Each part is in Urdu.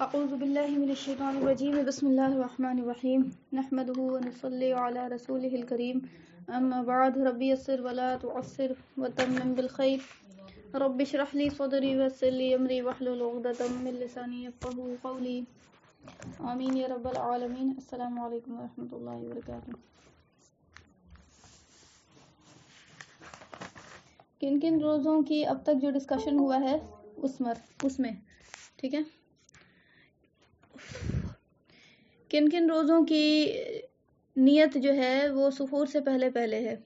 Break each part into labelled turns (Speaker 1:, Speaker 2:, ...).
Speaker 1: اعوذ باللہ من الشیطان الرجیم بسم اللہ الرحمن الرحیم نحمده ونصلی علی رسولہ الکریم اما بعد ربی یسر ولا تعسر وتمم بالخیر رب اشرح لی صدری ویسر لی امری واحلل عقدۃ من لسانی یفقهوا قولی آمین یا رب العالمین۔ السلام علیکم ورحمۃ اللہ وبرکاتہ۔ کن کن روزوں کی اب تک جو ڈسکشن ہوا ہے اس میں ٹھیک ہے، کن کن روزوں کی نیت جو ہے وہ سحور سے پہلے ہے۔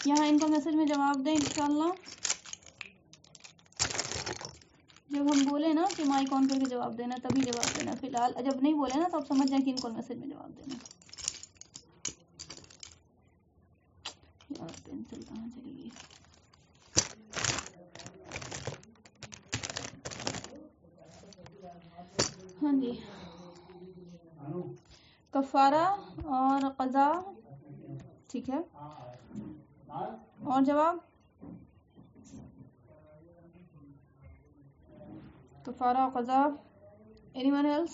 Speaker 1: یہاں ان کا میسج میں جواب دیں انشاءاللہ۔ جب ہم بولے نا کہ مائک آن کر کے جواب دینا تبھی جواب دینا، فی الحال جب نہیں بولے نا تو آپ سمجھ جائیں کہ ان کو میسج میں جواب دینا۔ یار پینسل کہاں چلی گئی؟ ہاں جی، کفارہ اور قضا ٹھیک ہے، اور جواب کفارہ اور قضا۔ anyone else؟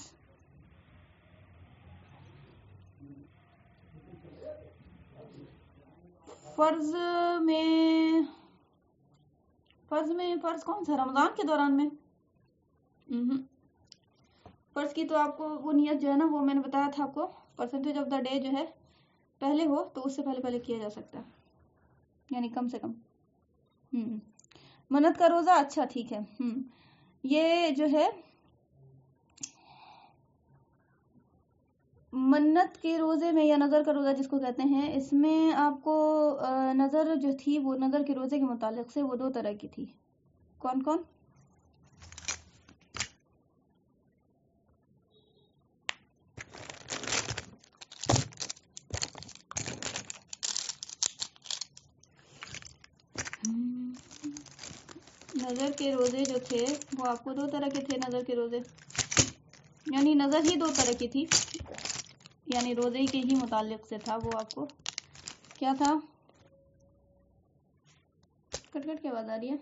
Speaker 1: فرض فرض کون سا؟ رمضان کے دوران میں فرض کی تو آپ کو وہ نیت جو ہے نا وہ میں نے بتایا تھا آپ کو، پرسنٹیج آف دا ڈے جو ہے پہلے ہو تو اس سے پہلے کیا جا سکتا ہے، یعنی کم سے کم منت کا روزہ۔ اچھا ٹھیک ہے، یہ جو ہے منت کے روزے میں یا نظر کا روزہ جس کو کہتے ہیں، اس میں آپ کو نظر جو تھی وہ نظر کے روزے کے متعلق سے وہ دو طرح کی تھی۔ کون کون؟ نظر کے روزے جو تھے وہ آپ کو دو طرح کے تھے۔ نظر کے روزے یعنی نظر ہی دو طرح کی تھی، یعنی روزے کے ہی متعلق سے تھا وہ۔ آپ کو کیا تھا؟ کٹ کٹ کے آواز آ رہی ہے۔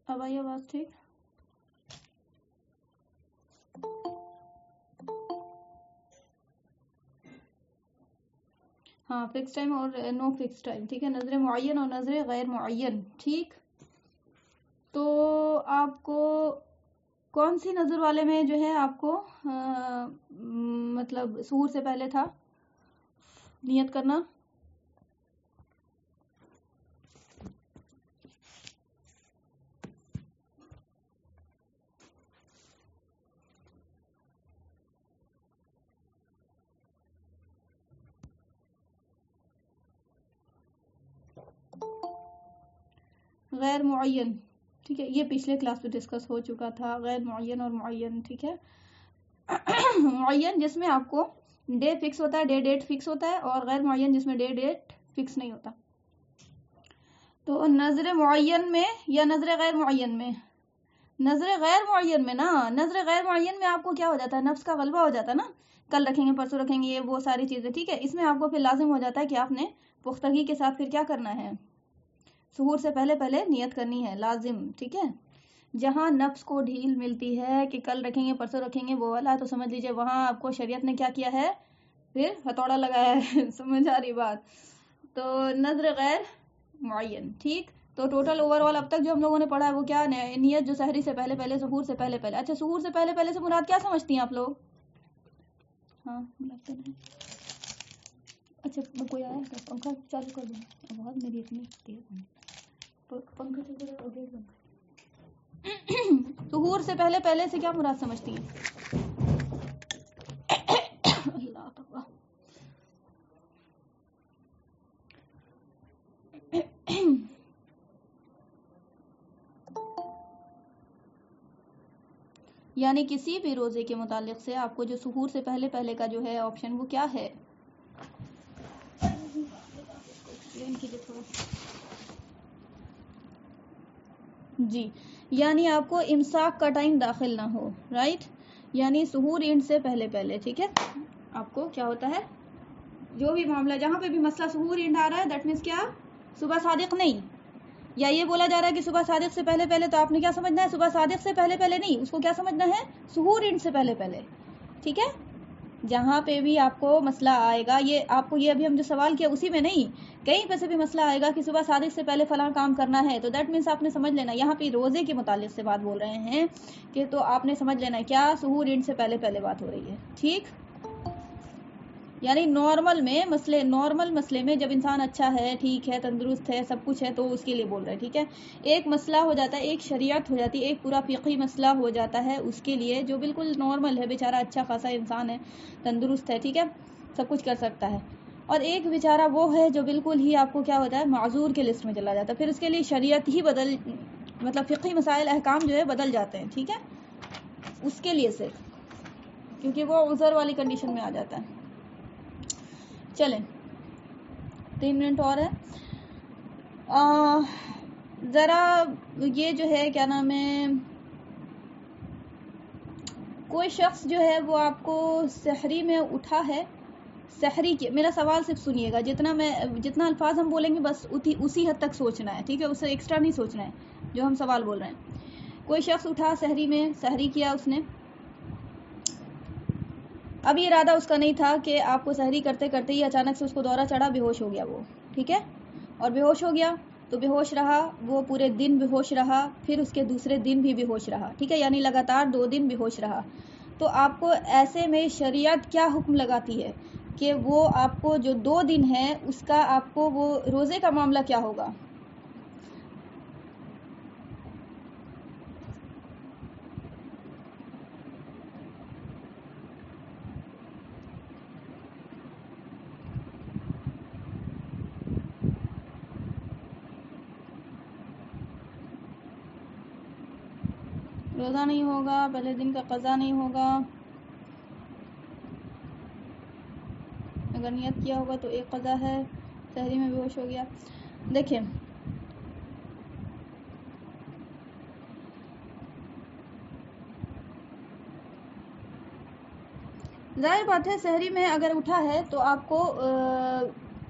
Speaker 1: اب آئی آواز ٹھیک؟ ہاں، فکس ٹائم اور نو فکس ٹائم ٹھیک ہے، نظر معین اور نظر غیر معین ٹھیک۔ تو آپ کو کون سی نظر والے میں جو ہے آپ کو مطلب سحور سے پہلے تھا نیت کرنا؟ غیر معین ٹھیک ہے، یہ پچھلے کلاس میں ڈسکس ہو چکا تھا، غیر معین اور معین ٹھیک ہے۔ معین جس میں آپ کو ڈے فکس ہوتا ہے، ڈے ڈیٹ فکس ہوتا ہے، اور غیر معین جس میں ڈے ڈیٹ فکس نہیں ہوتا۔ تو نظر معین میں یا نظر غیر معین میں؟ نظر غیر معین میں نا، نظر غیر معین میں آپ کو کیا ہو جاتا ہے؟ نفس کا غلبہ ہو جاتا ہے نا، کل رکھیں گے پرسوں رکھیں گے، یہ وہ ساری چیزیں ٹھیک ہے۔ اس میں آپ کو پھر لازم ہو جاتا ہے کہ آپ نے پختگی کے ساتھ پھر کیا کرنا ہے؟ سحور سے پہلے نیت کرنی ہے، لازم ٹھیک ہے۔ جہاں نفس کو ڈھیل ملتی ہے کہ کل رکھیں گے پرسوں رکھیں گے وہ والا، تو سمجھ لیجئے وہاں آپ کو شریعت نے کیا کیا ہے؟ پھر ہتھوڑا لگایا ہے۔ سمجھ آ رہی بات؟ تو نظر غیر معین ٹھیک۔ تو ٹوٹل اوور آل اب تک جو ہم لوگوں نے پڑھا ہے وہ کیا؟ نیت جو سحری سے پہلے سحور سے پہلے۔ اچھا، سحور سے پہلے سے مراد کیا سمجھتی ہیں آپ لوگ؟ ہاں لگتا نہیں۔ اچھا کوئی آیا ہے؟ پنکھا چالو کر دوں، آواز میری اتنی تیز ہے۔ پنکھا چل رہا ہے، گیٹ بند کر۔ سحور سے پہلے سے کیا مراد سمجھتی ہیں؟ اللہ تعالیٰ، یعنی کسی بھی روزے کے متعلق سے آپ کو جو سحور سے پہلے پہلے کا جو ہے آپشن وہ کیا ہے؟ جی، یعنی آپ کو امساک کا ٹائم داخل نہ ہو، رائٹ، یعنی سحور اینڈ سے پہلے پہلے، ٹھیک ہے، آپ کو کیا ہوتا ہے، جو بھی معاملہ جہاں پہ بھی مسئلہ سحور اینڈ آ رہا ہے دیٹ مینس کیا، صبح صادق نہیں، یا یہ بولا جا رہا ہے کہ صبح صادق سے پہلے پہلے، تو آپ نے کیا سمجھنا ہے، صبح صادق سے پہلے پہلے نہیں، اس کو کیا سمجھنا ہے، سحور اینڈ سے پہلے پہلے، ٹھیک ہے، جہاں پہ بھی آپ کو مسئلہ آئے گا، یہ آپ کو یہ ابھی ہم جو سوال کیا اسی میں نہیں، کہیں پہ سے بھی مسئلہ آئے گا کہ صبح صادق سے پہلے فلاں کام کرنا ہے، تو دیٹ مینس آپ نے سمجھ لینا، یہاں پہ روزے کے متعلق سے بات بول رہے ہیں کہ تو آپ نے سمجھ لینا کیا، سحور اینڈ سے پہلے پہلے بات ہو رہی ہے، ٹھیک، یعنی نارمل مسئلے میں جب انسان اچھا ہے، ٹھیک ہے، تندرست ہے، سب کچھ ہے، تو اس کے لیے بول رہے ہیں، ٹھیک ہے، ایک مسئلہ ہو جاتا ہے، ایک شریعت ہو جاتی ہے، ایک پورا فقہی مسئلہ ہو جاتا ہے، اس کے لیے جو بالکل نارمل ہے، بیچارہ اچھا خاصا انسان ہے، تندرست ہے، ٹھیک ہے، سب کچھ کر سکتا ہے، اور ایک بیچارہ وہ ہے جو بالکل ہی آپ کو کیا ہوتا ہے، معذور کے لسٹ میں چلا جاتا ہے، پھر اس کے لیے شریعت ہی مطلب فقہی مسائل احکام جو ہے بدل جاتے ہیں، ٹھیک ہے، اس کے لیے صرف، کیونکہ وہ عذر والی کنڈیشن میں آ جاتا ہے۔ چلیں 3 منٹ اور ہے، ذرا یہ جو ہے کیا نام ہے، کوئی شخص جو ہے وہ آپ کو سحری میں اٹھا ہے، سحری کے، میرا سوال صرف سنیے گا، جتنا الفاظ ہم بولیں گے بس اسی حد تک سوچنا ہے، ٹھیک ہے، اس سے ایکسٹرا نہیں سوچنا ہے جو ہم سوال بول رہے ہیں۔ کوئی شخص اٹھا سحری میں، سحری کیا اس نے، اب یہ ارادہ اس کا نہیں تھا کہ آپ کو سحری کرتے کرتے ہی اچانک سے اس کو دورہ چڑھا، بے ہوش ہو گیا وہ، ٹھیک ہے، اور بے ہوش ہو گیا تو بے ہوش رہا، وہ پورے دن بے ہوش رہا، پھر اس کے دوسرے دن بھی بے ہوش رہا، ٹھیک ہے، یعنی لگاتار 2 دن بے ہوش رہا، تو آپ کو ایسے میں شریعت کیا حکم لگاتی ہے کہ وہ آپ کو جو 2 دن ہے اس کا آپ کو وہ روزے کا معاملہ کیا ہوگا؟ روزہ نہیں ہوگا، پہلے دن کا قضا نہیں ہوگا، اگر نیت کیا ہوگا تو ایک قضا ہے، سحری میں بے ہوش ہو گیا۔ دیکھیں ظاہر بات ہے، سحری میں اگر اٹھا ہے تو آپ کو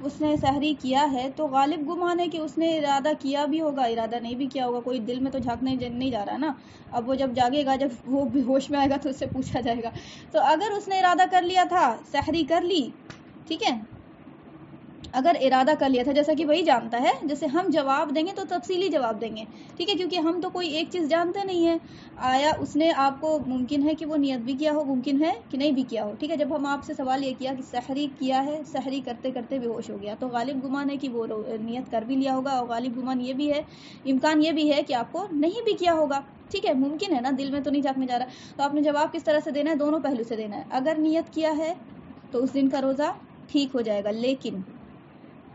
Speaker 1: اس نے سحری کیا ہے تو غالب گمان ہے کہ اس نے ارادہ کیا بھی ہوگا، ارادہ نہیں بھی کیا ہوگا، کوئی دل میں تو جھانکنے نہیں جا رہا نا، اب وہ جب جاگے گا، جب وہ بے ہوش میں آئے گا تو اس سے پوچھا جائے گا، تو اگر اس نے ارادہ کر لیا تھا، سحری کر لی، ٹھیک ہے، اگر ارادہ کر لیا تھا، جیسا کہ وہی جانتا ہے، جیسے ہم جواب دیں گے تو تفصیلی جواب دیں گے، ٹھیک ہے، کیونکہ ہم تو کوئی ایک چیز جانتے نہیں ہیں، آیا اس نے آپ کو ممکن ہے کہ وہ نیت بھی کیا ہو، ممکن ہے کہ نہیں بھی کیا ہو، ٹھیک ہے، جب ہم آپ سے سوال یہ کیا کہ سحری کیا ہے، سحری کرتے کرتے بے ہوش ہو گیا، تو غالب گمان ہے کہ وہ نیت کر بھی لیا ہوگا، اور غالب گمان یہ بھی ہے، امکان یہ بھی ہے کہ آپ کو نہیں بھی کیا ہوگا، ٹھیک ہے، ممکن ہے نا، دل میں تو نہیں جھانکنے جا رہا، تو آپ نے جواب کس طرح سے دینا ہے، دونوں پہلو سے دینا ہے، اگر نیت کیا ہے تو اس دن کا روزہ ٹھیک ہو جائے گا، لیکن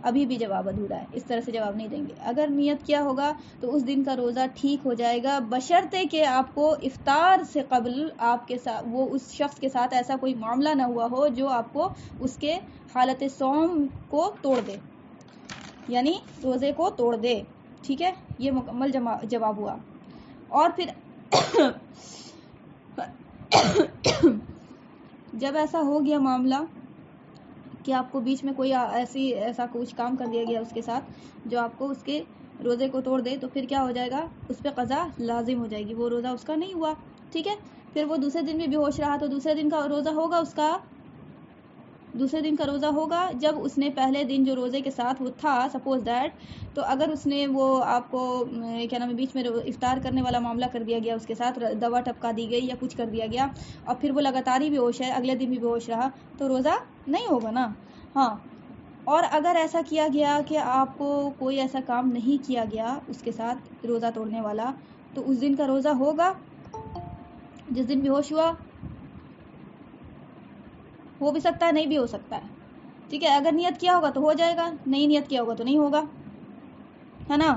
Speaker 1: ابھی بھی جواب ادھورا ہے، اس طرح سے جواب نہیں دیں گے، اگر نیت کیا ہوگا تو اس دن کا روزہ ٹھیک ہو جائے گا، بشرطے کہ آپ کو افطار سے قبل آپ کے ساتھ وہ اس شخص کے ساتھ ایسا کوئی معاملہ نہ ہوا ہو جو آپ کو اس کے حالت صوم کو توڑ دے، یعنی روزے کو توڑ دے، ٹھیک ہے، یہ مکمل جواب ہوا، اور پھر جب ایسا ہو گیا معاملہ کہ آپ کو بیچ میں کوئی ایسا کچھ کام کر دیا گیا اس کے ساتھ جو آپ کو اس کے روزے کو توڑ دے، تو پھر کیا ہو جائے گا، اس پہ قضا لازم ہو جائے گی، وہ روزہ اس کا نہیں ہوا، ٹھیک ہے، پھر وہ دوسرے دن بھی بے ہوش رہا تو دوسرے دن کا روزہ ہوگا، اس کا دوسرے دن کا روزہ ہوگا جب اس نے پہلے دن جو روزے کے ساتھ وہ تھا، سپوز دیٹ، تو اگر اس نے وہ آپ کو کیا نام ہے بیچ میں افطار کرنے والا معاملہ کر دیا گیا، اس کے ساتھ دوا ٹپکا دی گئی یا کچھ کر دیا گیا، اور پھر وہ لگاتار ہی بے ہوش ہے، اگلے دن بھی بے ہوش رہا، تو روزہ نہیں ہوگا نا، ہاں، اور اگر ایسا کیا گیا کہ آپ کو کوئی ایسا کام نہیں کیا گیا اس کے ساتھ روزہ توڑنے والا، تو اس دن کا روزہ ہوگا جس دن بے ہوش ہوا، ہو بھی سکتا ہے نہیں بھی ہو سکتا ہے، ٹھیک ہے، اگر نیت کیا ہوگا تو ہو جائے گا، نہیں نیت کیا ہوگا تو نہیں ہوگا، ہے نا،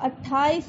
Speaker 1: 28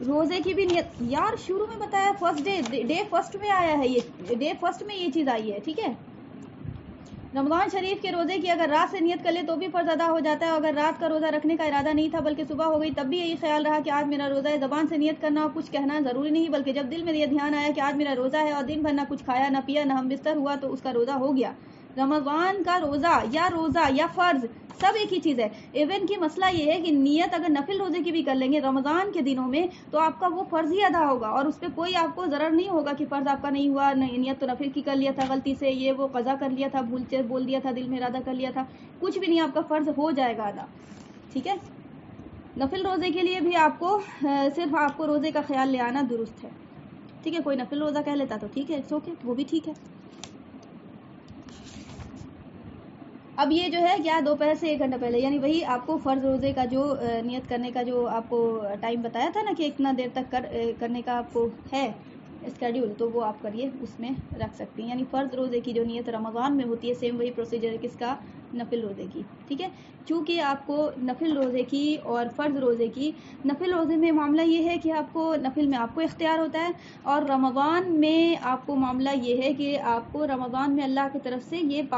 Speaker 1: روزے کی بھی نیت یار شروع میں بتایا، فرسٹ ڈے فرسٹ میں آیا ہے، یہ ڈے فرسٹ میں یہ چیز آئی ہے، ٹھیک ہے. رمضان شریف کے روزے کی اگر رات سے نیت کر لے تو بھی فرض ادا ہو جاتا ہے. اگر رات کا روزہ رکھنے کا ارادہ نہیں تھا بلکہ صبح ہو گئی تب بھی یہی خیال رہا کہ آج میرا روزہ ہے، زبان سے نیت کرنا اور کچھ کہنا ضروری نہیں، بلکہ جب دل میں یہ دھیان آیا کہ آج میرا روزہ ہے اور دن بھر نہ کچھ کھایا نہ پیا نہ ہم بستر ہوا تو اس کا روزہ ہو گیا. رمضان کا روزہ یا فرض سب ایک ہی چیز ہے. ایون کی مسئلہ یہ ہے کہ نیت اگر نفل روزے کی بھی کر لیں گے رمضان کے دنوں میں تو آپ کا وہ فرض ہی ادا ہوگا اور اس پہ کوئی آپ کو ضرر نہیں ہوگا کہ فرض آپ کا نہیں ہوا، نیت تو نفل کی کر لیا تھا غلطی سے، یہ وہ قضا کر لیا تھا، بول دیا تھا، دل میں ارادہ کر لیا تھا، کچھ بھی نہیں، آپ کا فرض ہو جائے گا ادا. ٹھیک ہے. نفل روزے کے لیے بھی آپ کو صرف آپ کو روزے کا خیال لے آنا درست ہے. ٹھیک ہے. کوئی نفل روزہ کہہ لیتا تو ٹھیک ہے، اوکے، وہ بھی ٹھیک ہے. اب یہ جو ہے کیا دوپہر سے 1 گھنٹہ پہلے، یعنی وہی آپ کو فرض روزے کا جو نیت کرنے کا جو آپ کو ٹائم بتایا تھا نا کہ اتنا دیر تک کرنے کا آپ کو ہے اسکیڈول، تو وہ آپ کریے، اس میں رکھ سکتی ہیں. یعنی فرض روزے کی جو نیت رمضان میں ہوتی ہے سیم وہی پروسیجر ہے کس کا، نفل روزے کی. ٹھیک ہے. چونکہ آپ کو نفل روزے کی اور فرض روزے کی، نفل روزے میں معاملہ یہ ہے کہ آپ کو نفل میں آپ کو اختیار ہوتا ہے اور رمضان میں آپ کو معاملہ یہ ہے کہ آپ کو رمضان میں اللہ کی طرف سے یہ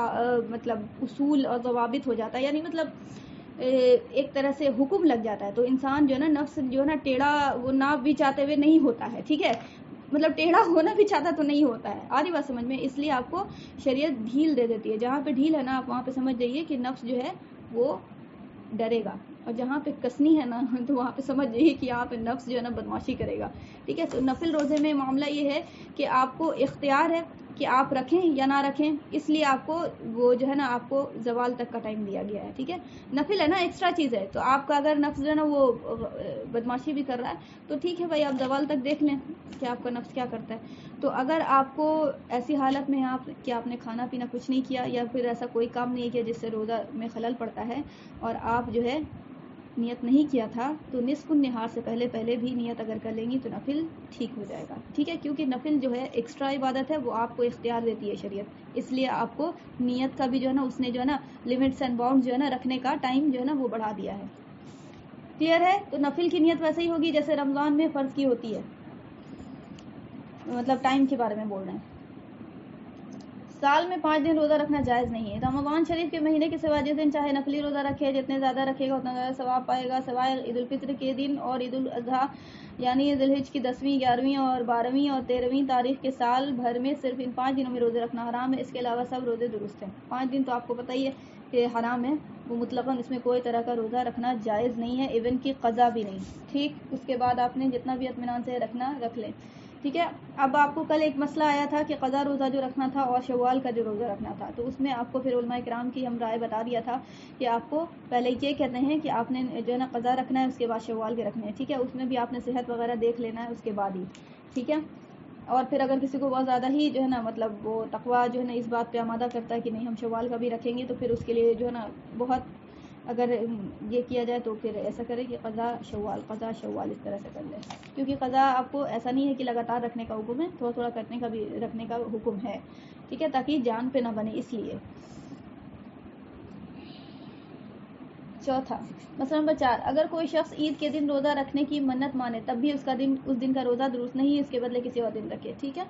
Speaker 1: مطلب اصول اور ضوابط ہو جاتا ہے. یعنی مطلب ایک طرح سے حکم لگ جاتا ہے تو انسان جو ہے نا نفس جو ہے نا ٹیڑھا وہ ناپ بھی چاہتے ہوئے نہیں ہوتا ہے. ٹھیک ہے. مطلب ٹیڑھا ہونا بھی چاہتا تو نہیں ہوتا ہے. آدھی بات سمجھ میں. اس لیے آپ کو شریعت ڈھیل دے دیتی ہے. جہاں پہ ڈھیل ہے نا آپ وہاں پہ سمجھ جائیے کہ نفس جو ہے وہ ڈرے گا، اور جہاں پہ کسنی ہے نا تو وہاں پہ سمجھ جائیے کہ یہاں پہ نفس جو ہے نا بدماشی کرے گا. ٹھیک ہے. تو نفل روزے میں معاملہ یہ ہے کہ آپ کو اختیار ہے کہ آپ رکھیں یا نہ رکھیں، اس لیے آپ کو وہ جو ہے نا آپ کو زوال تک کا ٹائم دیا گیا ہے. ٹھیک ہے. نفل ہے نا ایکسٹرا چیز ہے، تو آپ کا اگر نفس جو ہے نا وہ بدماشی بھی کر رہا ہے تو ٹھیک ہے بھائی، آپ زوال تک دیکھ لیں کہ آپ کا نفس کیا کرتا ہے. تو اگر آپ کو ایسی حالت میں آپ نے کھانا پینا کچھ نہیں کیا یا پھر ایسا کوئی کام نہیں کیا جس سے روزہ میں خلل پڑتا ہے اور آپ جو ہے نیت نہیں کیا تھا تو نصف النہار سے پہلے بھی نیت اگر کر لیں گی تو نفل ٹھیک ہو جائے گا. ٹھیک ہے. کیونکہ نفل جو ہے ایکسٹرا عبادت ہے، وہ آپ کو اختیار دیتی ہے شریعت، اس لیے آپ کو نیت کا بھی جو ہے نا اس نے جو ہے نا لمٹس اینڈ باؤنڈ جو ہے نا رکھنے کا ٹائم جو ہے نا وہ بڑھا دیا ہے. کلیئر ہے. تو نفل کی نیت ویسے ہی ہوگی جیسے رمضان میں فرض کی ہوتی ہے، مطلب ٹائم کے بارے میں بول رہے ہیں. سال میں 5 دن روزہ رکھنا جائز نہیں ہے. رمضان شریف کے مہینے کے سوا جس دن چاہے نفلی روزہ رکھے، جتنے زیادہ رکھے گا اتنا زیادہ ثواب پائے گا، سوائے عید الفطر کے دن اور عید الاضحیٰ یعنی ذی الحج کی 10ویں 11ویں اور 12ویں اور 13ویں تاریخ کے سال بھر میں صرف ان 5 دنوں میں روزے رکھنا حرام ہے. اس کے علاوہ سب روزے درست ہیں. 5 دن تو آپ کو پتہ ہی ہے کہ حرام ہے، وہ مطلقاً اس میں کوئی طرح کا روزہ رکھنا جائز نہیں ہے، ایون کی قضا بھی نہیں. ٹھیک. اس کے بعد آپ نے جتنا بھی اطمینان سے رکھنا رکھ لیں. ٹھیک ہے. اب آپ کو کل ایک مسئلہ آیا تھا کہ قضا روزہ جو رکھنا تھا اور شوال کا جو روزہ رکھنا تھا، تو اس میں آپ کو پھر علماء کرام کی ہم رائے بتا دیا تھا کہ آپ کو پہلے یہ کہتے ہیں کہ آپ نے جو ہے نا قضا رکھنا ہے، اس کے بعد شوال کے رکھنے ہیں. ٹھیک ہے. اس میں بھی آپ نے صحت وغیرہ دیکھ لینا ہے اس کے بعد ہی. ٹھیک ہے. اور پھر اگر کسی کو بہت زیادہ ہی جو ہے نا مطلب وہ تقویٰ جو ہے نا اس بات پہ آمادہ کرتا ہے کہ نہیں ہم شوال کا بھی رکھیں گے، تو پھر اس کے لیے جو ہے نا بہت اگر یہ کیا جائے تو پھر ایسا کرے کہ قضا شوال اس طرح سے کر لے. کیونکہ قضا آپ کو ایسا نہیں ہے کہ لگاتار رکھنے کا حکم ہے، تھوڑا تھوڑا کرنے کا بھی رکھنے کا حکم ہے. ٹھیک ہے. تاکہ جان پہ نہ بنے اس لیے. چوتھا مسئلہ نمبر 4، اگر کوئی شخص عید کے دن روزہ رکھنے کی منت مانے تب بھی اس دن کا روزہ درست نہیں ہے، اس کے بدلے کسی اور دن رکھے. ٹھیک ہے.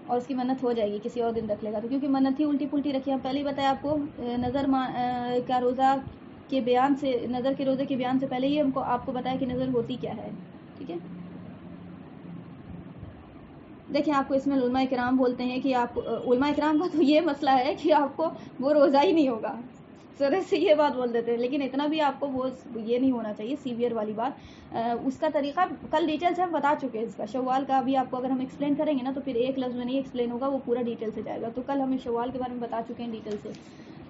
Speaker 1: اور اس کی منت ہو جائے گی، کسی اور دن رکھ لے گا تو، کیونکہ منت ہی الٹی پلٹی رکھی. ہم پہلے ہی بتایا آپ کو نظر کا روزہ کے بیان سے، نظر کے روزے کے بیان سے پہلے ہی ہم کو آپ کو بتایا کہ نظر ہوتی کیا ہے. ٹھیک ہے. دیکھیں آپ کو اس میں علماء کرام بولتے ہیں کہ آپ علماء کرام کا تو یہ مسئلہ ہے کہ آپ کو وہ روزہ ہی نہیں ہوگا، سرے سے یہ بات بول دیتے ہیں. لیکن اتنا بھی آپ کو وہ یہ نہیں ہونا چاہیے سیویئر والی بات. اس کا طریقہ کل ڈیٹیل سے ہم بتا چکے ہیں. اس کا شوال کا ابھی آپ کو اگر ہم ایکسپلین کریں گے نا تو پھر ایک لفظ میں نہیں ایکسپلین ہوگا، وہ پورا ڈیٹیل سے جائے گا. تو کل ہم شوال کے بارے میں بتا چکے ہیں ڈیٹیل سے.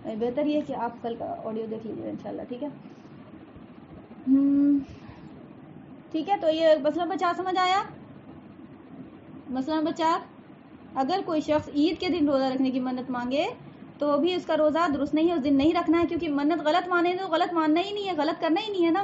Speaker 1: بہتر یہ کہ آپ کل کا آڈیو دیکھ لیجیے انشاءاللہ. ٹھیک ہے. ٹھیک ہے. تو یہ مسئلہ نمبر 4 سمجھ آیا. مسئلہ نمبر 4، اگر کوئی شخص عید کے دن روزہ رکھنے کی منت مانگے تو بھی اس کا روزہ درست نہیں ہے، اس دن نہیں رکھنا ہے. کیونکہ منت غلط مانے تو غلط ماننا ہی نہیں ہے، غلط کرنا ہی نہیں ہے نا.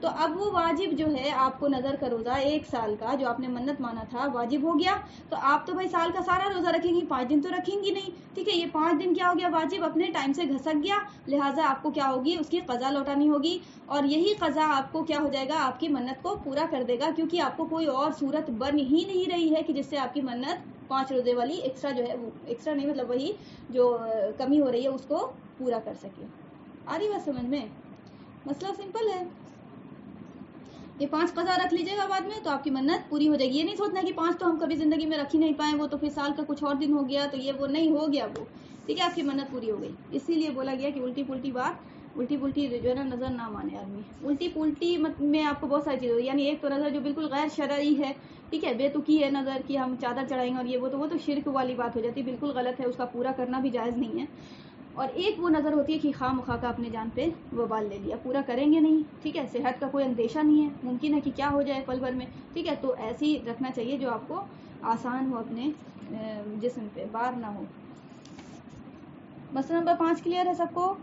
Speaker 1: تو اب وہ واجب جو ہے آپ کو نظر کا روزہ 1 سال کا جو آپ نے منت مانا تھا واجب ہو گیا. تو آپ تو بھائی سال کا سارا روزہ رکھیں گی, 5 دن تو رکھیں گی نہیں, ٹھیک ہے. یہ 5 دن کیا ہو گیا, واجب اپنے ٹائم سے گھسک گیا, لہٰذا آپ کو کیا ہوگی, اس کی قضا لوٹانی ہوگی. اور یہی قضا آپ کو کیا ہو جائے گا, آپ کی منت کو پورا کر دے گا, کیونکہ آپ کو کوئی اور صورت بن ہی نہیں رہی ہے کہ جس سے آپ کی منت 5 روزے والی ایکسٹرا جو ہے, ایکسٹرا نہیں مطلب وہی جو کمی ہو رہی ہے اس کو پورا کر سکے. آ رہی بات سمجھ میں؟ مسئلہ سمپل ہے. یہ 5 قضا رکھ لیجیے گا بعد میں تو آپ کی منت پوری ہو جائے گی. یہ نہیں سوچنا کہ 5 تو ہم کبھی زندگی میں رکھ ہی نہیں پائے, وہ تو پھر سال کا کچھ اور دن ہو گیا تو یہ وہ نہیں ہو گیا وہ, ٹھیک ہے. آپ کی منت پوری ہو گئی. اسی لیے بولا گیا کہ الٹی پلٹی بات, الٹی پلٹی جو ہے نا نظر نہ مانے آدمی. الٹی پلٹی میں آپ کو بہت ساری چیزیں, یعنی ایک تو نظر جو بالکل غیر شرعی ہے, ٹھیک ہے, بے تکی ہے نظر کہ ہم چادر چڑھائیں گے اور یہ وہ تو شرک والی بات ہو جاتی ہے, بالکل غلط ہے, اس کا پورا کرنا بھی جائز نہیں ہے. اور ایک وہ نظر ہوتی ہے کہ خواہ مخواہ کا اپنے جان پہ وبال لے لیا, پورا کریں گے نہیں, ٹھیک ہے, صحت کا کوئی اندیشہ نہیں ہے, ممکن ہے کہ کیا ہو جائے پل بھر میں, ٹھیک ہے. تو ایسی رکھنا چاہیے جو آپ کو آسان ہو, اپنے جسم پہ بار نہ ہو. مسئلہ نمبر 5 کلیئر ہے سب کو؟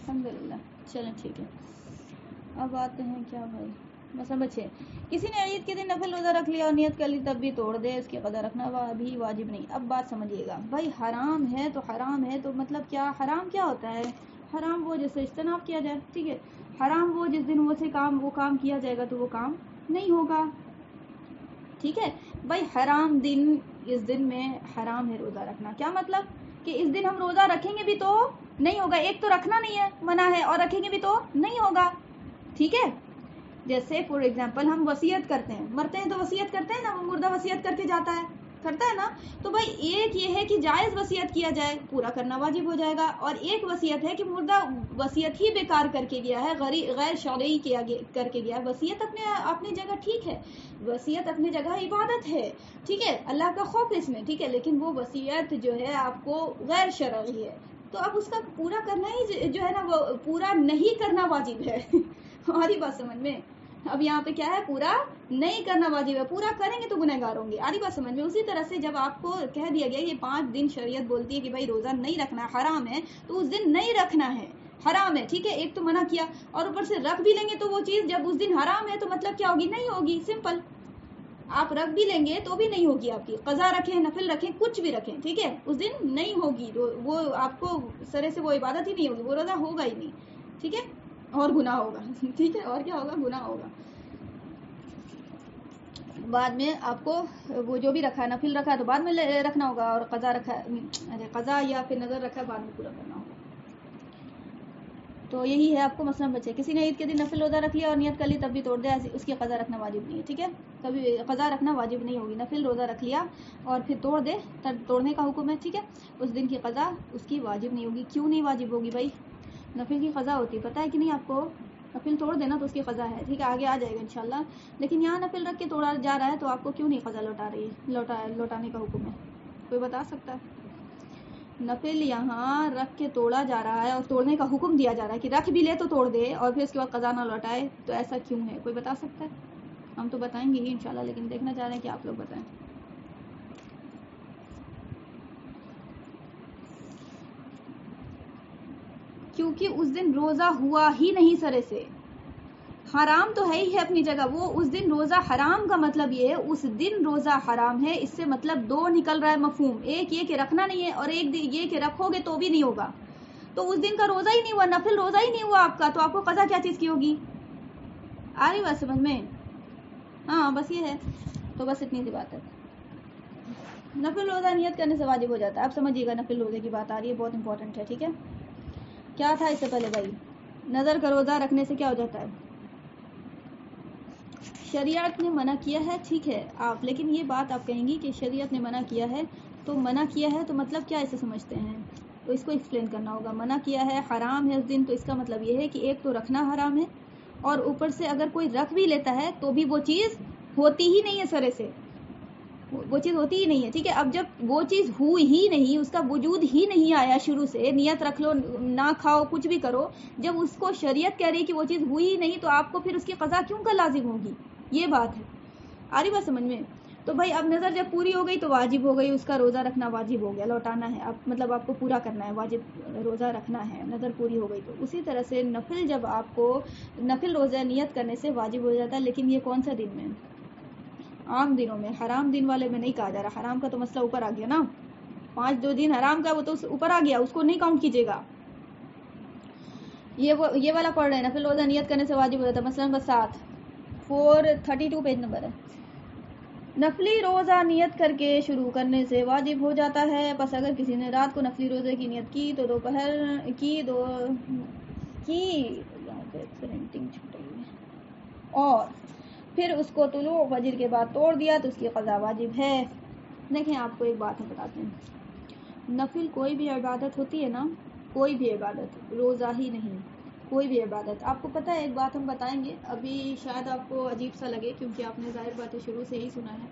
Speaker 1: الحمدللہ. چلیں ٹھیک ہے, اب آتے ہیں کیا بھائی, مسئلہ نمبر 6. کسی نے عید کے دن نفل روزہ رکھ لیا اور نیت کر لی تب بھی توڑ دے, اس کی قضا رکھنا بھی واجب نہیں. اب بات سمجھیے گا بھائی, حرام ہے تو حرام ہے تو مطلب کیا, حرام کیا ہوتا ہے؟ حرام وہ جس سے اجتناب کیا جائے, ٹھیک ہے. حرام وہ جس دن وہ کام کیا جائے گا تو وہ کام نہیں ہوگا, ٹھیک ہے. بھائی حرام دن, اس دن میں حرام ہے روزہ رکھنا, کیا مطلب کہ اس دن ہم روزہ رکھیں گے بھی تو نہیں ہوگا. ایک تو رکھنا نہیں ہے, منع ہے, اور رکھیں گے بھی تو نہیں ہوگا, ٹھیک ہے. جیسے فور ایگزامپل ہم وصیت کرتے ہیں, مرتے ہیں تو وصیت کرتے ہیں نا, وہ مردہ وصیت کر کے جاتا ہے, کرتا ہے نا. تو بھائی ایک یہ ہے کہ جائز وصیت کیا جائے, پورا کرنا واجب ہو جائے گا, اور ایک وصیت ہے کہ مردہ وصیت ہی بیکار کر کے گیا ہے, غیر شرعی کر کے گیا ہے. وصیت اپنی جگہ ٹھیک ہے, وصیت اپنی جگہ عبادت ہے, ٹھیک ہے, اللہ کا خوف اس میں, ٹھیک ہے, لیکن وہ وصیت جو ہے آپ کو غیر شرعی ہے, تو اب اس کا پورا کرنا ہی جو ہے نا, وہ پورا نہیں کرنا واجب ہے. ہماری بات سمجھ میں؟ اب یہاں پہ کیا ہے, پورا نہیں کرنا واجب ہے, پورا کریں گے تو گنہگار ہوں گے. آری بات سمجھ میں؟ اسی طرح سے جب آپ کو کہہ دیا گیا یہ 5 دن شریعت بولتی ہے کہ بھائی روزہ نہیں رکھنا حرام ہے, تو اس دن نہیں رکھنا ہے, حرام ہے, ٹھیک ہے. ایک تو منع کیا, اور اوپر سے رکھ بھی لیں گے تو وہ چیز جب اس دن حرام ہے تو مطلب کیا ہوگی, نہیں ہوگی. سمپل. آپ رکھ بھی لیں گے تو بھی نہیں ہوگی آپ کی. قضا رکھیں, نفل رکھیں, کچھ بھی رکھیں, ٹھیک ہے, اس دن نہیں ہوگی, وہ آپ کو سرے سے وہ عبادت ہی نہیں ہوگی, وہ روزہ ہوگا ہی نہیں, ٹھیک ہے, اور گناہ ہوگا, ٹھیک ہے, اور کیا ہوگا, گناہ ہوگا. بعد میں آپ کو وہ جو بھی رکھا ہے, نفل رکھا ہے تو بعد میں رکھنا ہوگا, اور قضا یا پھر نظر رکھا ہے بعد میں پورا کرنا ہوگا. تو یہی ہے آپ کو مسئلہ بچے. کسی نے عید کے دن نفل روزہ رکھ لیا اور نیت کر لی تب بھی توڑ دیا, اس کی قضا رکھنا واجب نہیں ہے, ٹھیک ہے. کبھی قضا رکھنا واجب نہیں ہوگی. نفل روزہ رکھ لیا اور پھر توڑ دے, توڑنے کا حکم ہے, ٹھیک ہے, اس دن کی قضا اس کی واجب نہیں ہوگی. کیوں نہیں واجب ہوگی بھائی؟ نفل کی قضا ہوتی ہے, پتہ ہے کہ نہیں آپ کو؟ نفل توڑ دینا تو اس کی قضا ہے, ٹھیک ہے, آگے آ جائے گا انشاءاللہ. لیکن یہاں نفل رکھ کے توڑا جا رہا ہے تو آپ کو کیوں نہیں قضا لوٹانے کا حکم ہے؟ کوئی بتا سکتا ہے؟ نفل یہاں رکھ کے توڑا جا رہا ہے اور توڑنے کا حکم دیا جا رہا ہے کہ رکھ بھی لے تو توڑ دے, اور پھر اس کے بعد قضا نہ لوٹائے, تو ایسا کیوں ہے؟ کوئی بتا سکتا ہے؟ ہم تو بتائیں گے ہی انشاءاللہ, لیکن دیکھنا چاہ رہے ہیں کہ آپ لوگ بتائیں. کیونکہ اس دن روزہ ہوا ہی نہیں سرے سے, حرام تو ہے ہی ہے اپنی جگہ, وہ اس دن روزہ حرام کا مطلب یہ ہے اس دن روزہ حرام ہے, اس سے مطلب 2 نکل رہا ہے مفہوم. ایک یہ کہ رکھنا نہیں ہے, اور ایک یہ کہ رکھو گے تو بھی نہیں ہوگا. تو اس دن کا روزہ ہی نہیں ہوا, نفل روزہ ہی نہیں ہوا آپ کا, تو آپ کو قضا کیا چیز کی ہوگی؟ آ رہی بات سمجھ میں؟ ہاں بس یہ ہے, تو بس اتنی سی بات ہے. نفل روزہ نیت کرنے سے واجب ہو جاتا ہے. اب سمجھیے گا, نفل روزے کی بات آ رہی ہے, بہت امپورٹنٹ ہے, ٹھیک ہے. کیا تھا اس سے پہلے بھائی؟ نظر کا روزہ رکھنے سے کیا ہو جاتا ہے؟ شریعت نے منع کیا ہے, ٹھیک ہے آپ, لیکن یہ بات آپ کہیں گی کہ شریعت نے منع کیا ہے, تو منع کیا ہے تو مطلب کیا اسے سمجھتے ہیں؟ تو اس کو ایکسپلین کرنا ہوگا. منع کیا ہے, حرام ہے اس دن, تو اس کا مطلب یہ ہے کہ ایک تو رکھنا حرام ہے, اور اوپر سے اگر کوئی رکھ بھی لیتا ہے تو بھی وہ چیز ہوتی ہی نہیں ہے سرے سے, وہ چیز ہوتی ہی نہیں ہے، ٹھیک ہے. اب جب وہ چیز ہوئی ہی نہیں، اس کا وجود ہی نہیں آیا شروع سے، نیت رکھ لو، نہ کھاؤ، کچھ بھی کرو، جب اس کو شریعت کہہ رہی کہ وہ چیز ہوئی ہی نہیں، تو آپ کو پھر اس کی قضا کیوں کا لازم ہوگی؟ یہ بات ہے. آ رہی بات سمجھ میں؟ تو بھائی اب نظر جب پوری ہو گئی تو واجب ہو گئی، اس کا روزہ رکھنا واجب ہو گیا، لوٹانا ہے، اب مطلب آپ کو پورا کرنا ہے، واجب روزہ رکھنا ہے، نظر پوری ہو گئی. تو اسی طرح سے نفل، جب آپ کو نفل روزہ نیت کرنے سے واجب ہو جاتا ہے، لیکن یہ کون سا دن میں؟ عام دنوں میں. حرام دن والے میں نہیں کہا جا رہا، حرام کا تو مسئلہ اوپر آ گیا نا. 5 جو دن حرام کا وہ تو اوپر آ گیا، اس کو نہیں کاؤنٹ کیجیے گا. یہ والا پڑھ رہے ہیں، نفل روزہ نیت کرنے سے واجب ہو جاتا ہے. مثلا نمبر 7 432 پیج نمبر ہے. نفلی روزہ نیت کر کے شروع کرنے سے واجب ہو جاتا ہے. پس اگر کسی نے رات کو نفلی روزے کی نیت کی تو دوپہر اور پھر اس کو طلوع فجر کے بعد توڑ دیا تو اس کی قضا واجب ہے. دیکھیں آپ کو ایک بات ہم بتاتے ہیں، نفل کوئی بھی عبادت ہوتی ہے نا، کوئی بھی عبادت، روزہ ہی نہیں، کوئی بھی عبادت. آپ کو پتہ ہے ایک بات ہم بتائیں گے، ابھی شاید آپ کو عجیب سا لگے کیونکہ آپ نے ظاہر بات شروع سے ہی سنا ہے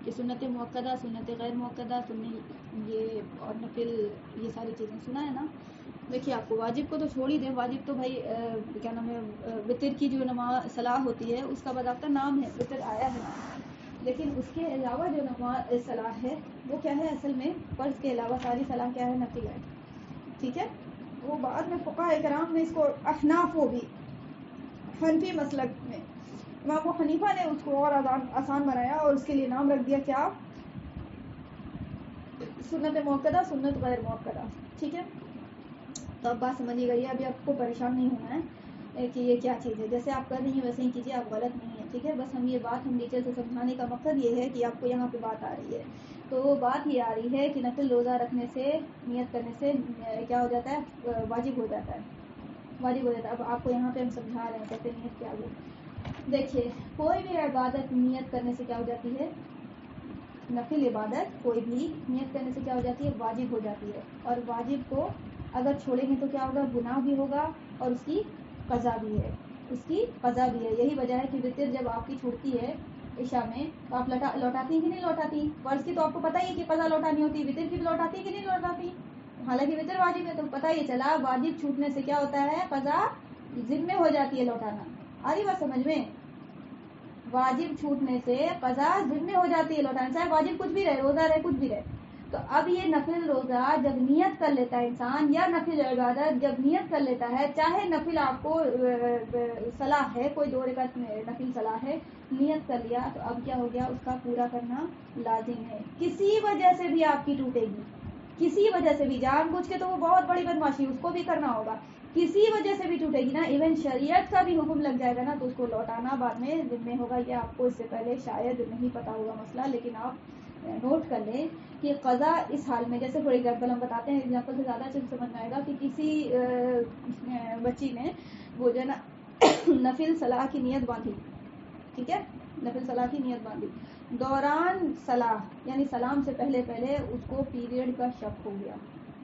Speaker 1: کہ سنت مؤکدہ، سنت غیر مؤکدہ، یہ اور نفل، یہ ساری چیزیں سنا ہے نا. دیکھیے آپ کو واجب کو تو چھوڑ ہی دیں، واجب تو بھائی کیا نام ہے، وتر کی جو نماز صلاح ہوتی ہے اس کا باضابطہ نام ہے، وتر آیا ہے. لیکن اس کے علاوہ جو نماز صلاح ہے وہ کیا ہے اصل میں؟ فرض کے علاوہ ساری صلاح کیا ہے؟ نفل ہے. ٹھیک ہے. وہ بعد میں فقہاء کرام نے اس کو احناف کو بھی، حنفی مسلک میں امام ابو حنیفہ نے اس کو اور آسان بنایا اور اس کے لیے نام رکھ دیا کیا؟ سنت مؤکدہ، سنت غیر مؤکدہ. ٹھیک ہے. تو اب بات سمجھیے گا، یہ ابھی آپ کو پریشان نہیں ہونا ہے کہ یہ کیا چیز ہے، جیسے آپ کر رہی ہیں ویسے ہی کیجیے، آپ غلط نہیں ہیں. ٹھیک ہے. بس ہم یہ بات ہم نیچے سے سمجھانے کا مقصد یہ ہے کہ آپ کو یہاں پہ بات آ رہی ہے. تو وہ بات یہ آ رہی ہے کہ نفل روزہ رکھنے سے، نیت کرنے سے کیا ہو جاتا ہے؟ واجب ہو جاتا ہے، واجب ہو جاتا ہے. اب آپ کو یہاں پہ ہم سمجھا رہے ہیں کیسے نیت کیا ہو. دیکھیے کوئی بھی عبادت نیت کرنے سے کیا ہو جاتی ہے؟ نفل عبادت کوئی بھی نیت کرنے سے کیا ہو جاتی ہے؟ واجب ہو جاتی ہے. اور واجب کو اگر چھوڑیں گے تو کیا ہوگا؟ گناہ بھی ہوگا اور اس کی قضا بھی ہے، اس کی قضا بھی ہے. یہی وجہ ہے کہ وتر جب آپ کی چھوٹتی ہے عشاء میں تو آپ لوٹاتی ہیں کہ نہیں لوٹاتی؟ فرض کی تو آپ کو پتہ ہی ہے کہ قضا لوٹانی ہوتی ہے، وتر کی بھی لوٹاتی ہے کہ نہیں لوٹاتی؟ حالانکہ وتر واجب ہے. تو پتہ یہ چلا واجب چھوٹنے سے کیا ہوتا ہے؟ قضا ذمہ ہو جاتی ہے لوٹانا. آ رہی بات سمجھ میں؟ واجب چھوٹنے سے قضا ذمہ ہو جاتی ہے لوٹانا، چاہے واجب کچھ بھی رہے، روزہ رہے، کچھ بھی رہے. تو اب یہ نفل روزہ جب نیت کر لیتا ہے انسان، یا نفل عبادت جب نیت کر لیتا ہے، چاہے نفل آپ کو صلاح ہے، کوئی 2 رکعت نفل صلاح ہے، نیت کر لیا تو اب کیا ہو گیا؟ اس کا پورا کرنا لازم ہے. کسی وجہ سے بھی آپ کی ٹوٹے گی، کسی وجہ سے بھی، جان بوجھ کے تو وہ بہت بڑی بدماشی، اس کو بھی کرنا ہوگا، کسی وجہ سے بھی ٹوٹے گی نا، ایون شریعت کا بھی حکم لگ جائے گا نا، تو اس کو لوٹانا بعد میں ذمہ ہوگا. یہ آپ کو اس سے پہلے شاید نہیں پتا ہوگا مسئلہ، لیکن آپ نوٹ کر لیں کہ قضا اس حال میں، جیسے فار ایگزامپل ہم بتاتے ہیں، ایگزامپل سے زیادہ اچھے سے سمجھ میں آئے گا کہ کسی بچی نے وہ جو ہے نا نفل صلاح کی نیت باندھی. ٹھیک ہے. نفل صلاح کی نیت باندھی، دوران صلاح یعنی سلام سے پہلے اس کو پیریڈ کا شک ہو گیا.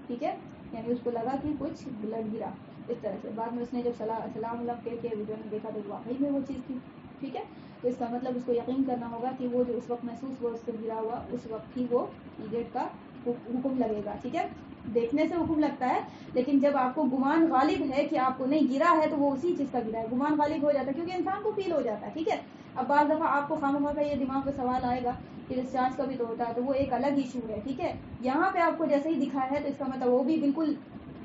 Speaker 1: ٹھیک ہے. یعنی اس کو لگا کہ کچھ بلڈ گرا اس طرح سے. بعد میں اس نے جب سلام اللہ کہہ کے ویڈیو میں دیکھا تو واقعی میں وہ چیز تھی. ٹھیک ہے. تو اس کا مطلب اس کو یقین کرنا ہوگا کہ وہ جو اس وقت محسوس ہوا، اس سے گرا ہوا، اس وقت ہی وہ پیریڈ کا حکم لگے گا. ٹھیک ہے. دیکھنے سے حکم لگتا ہے، لیکن جب آپ کو گمان غالب ہے کہ آپ کو نہیں گرا ہے تو وہ اسی چیز کا گرا ہے، گمان غالب ہو جاتا ہے کیونکہ انسان کو فیل ہو جاتا ہے. ٹھیک ہے. اب بعض دفعہ آپ کو خواہ مخواہ کا یہ دماغ پہ سوال آئے گا کہ ڈسچارج کا بھی تو ہوتا ہے، تو وہ ایک الگ ایشو ہے. ٹھیک ہے. یہاں پہ آپ کو جیسے ہی دکھا ہے تو اس کا مطلب وہ بھی بالکل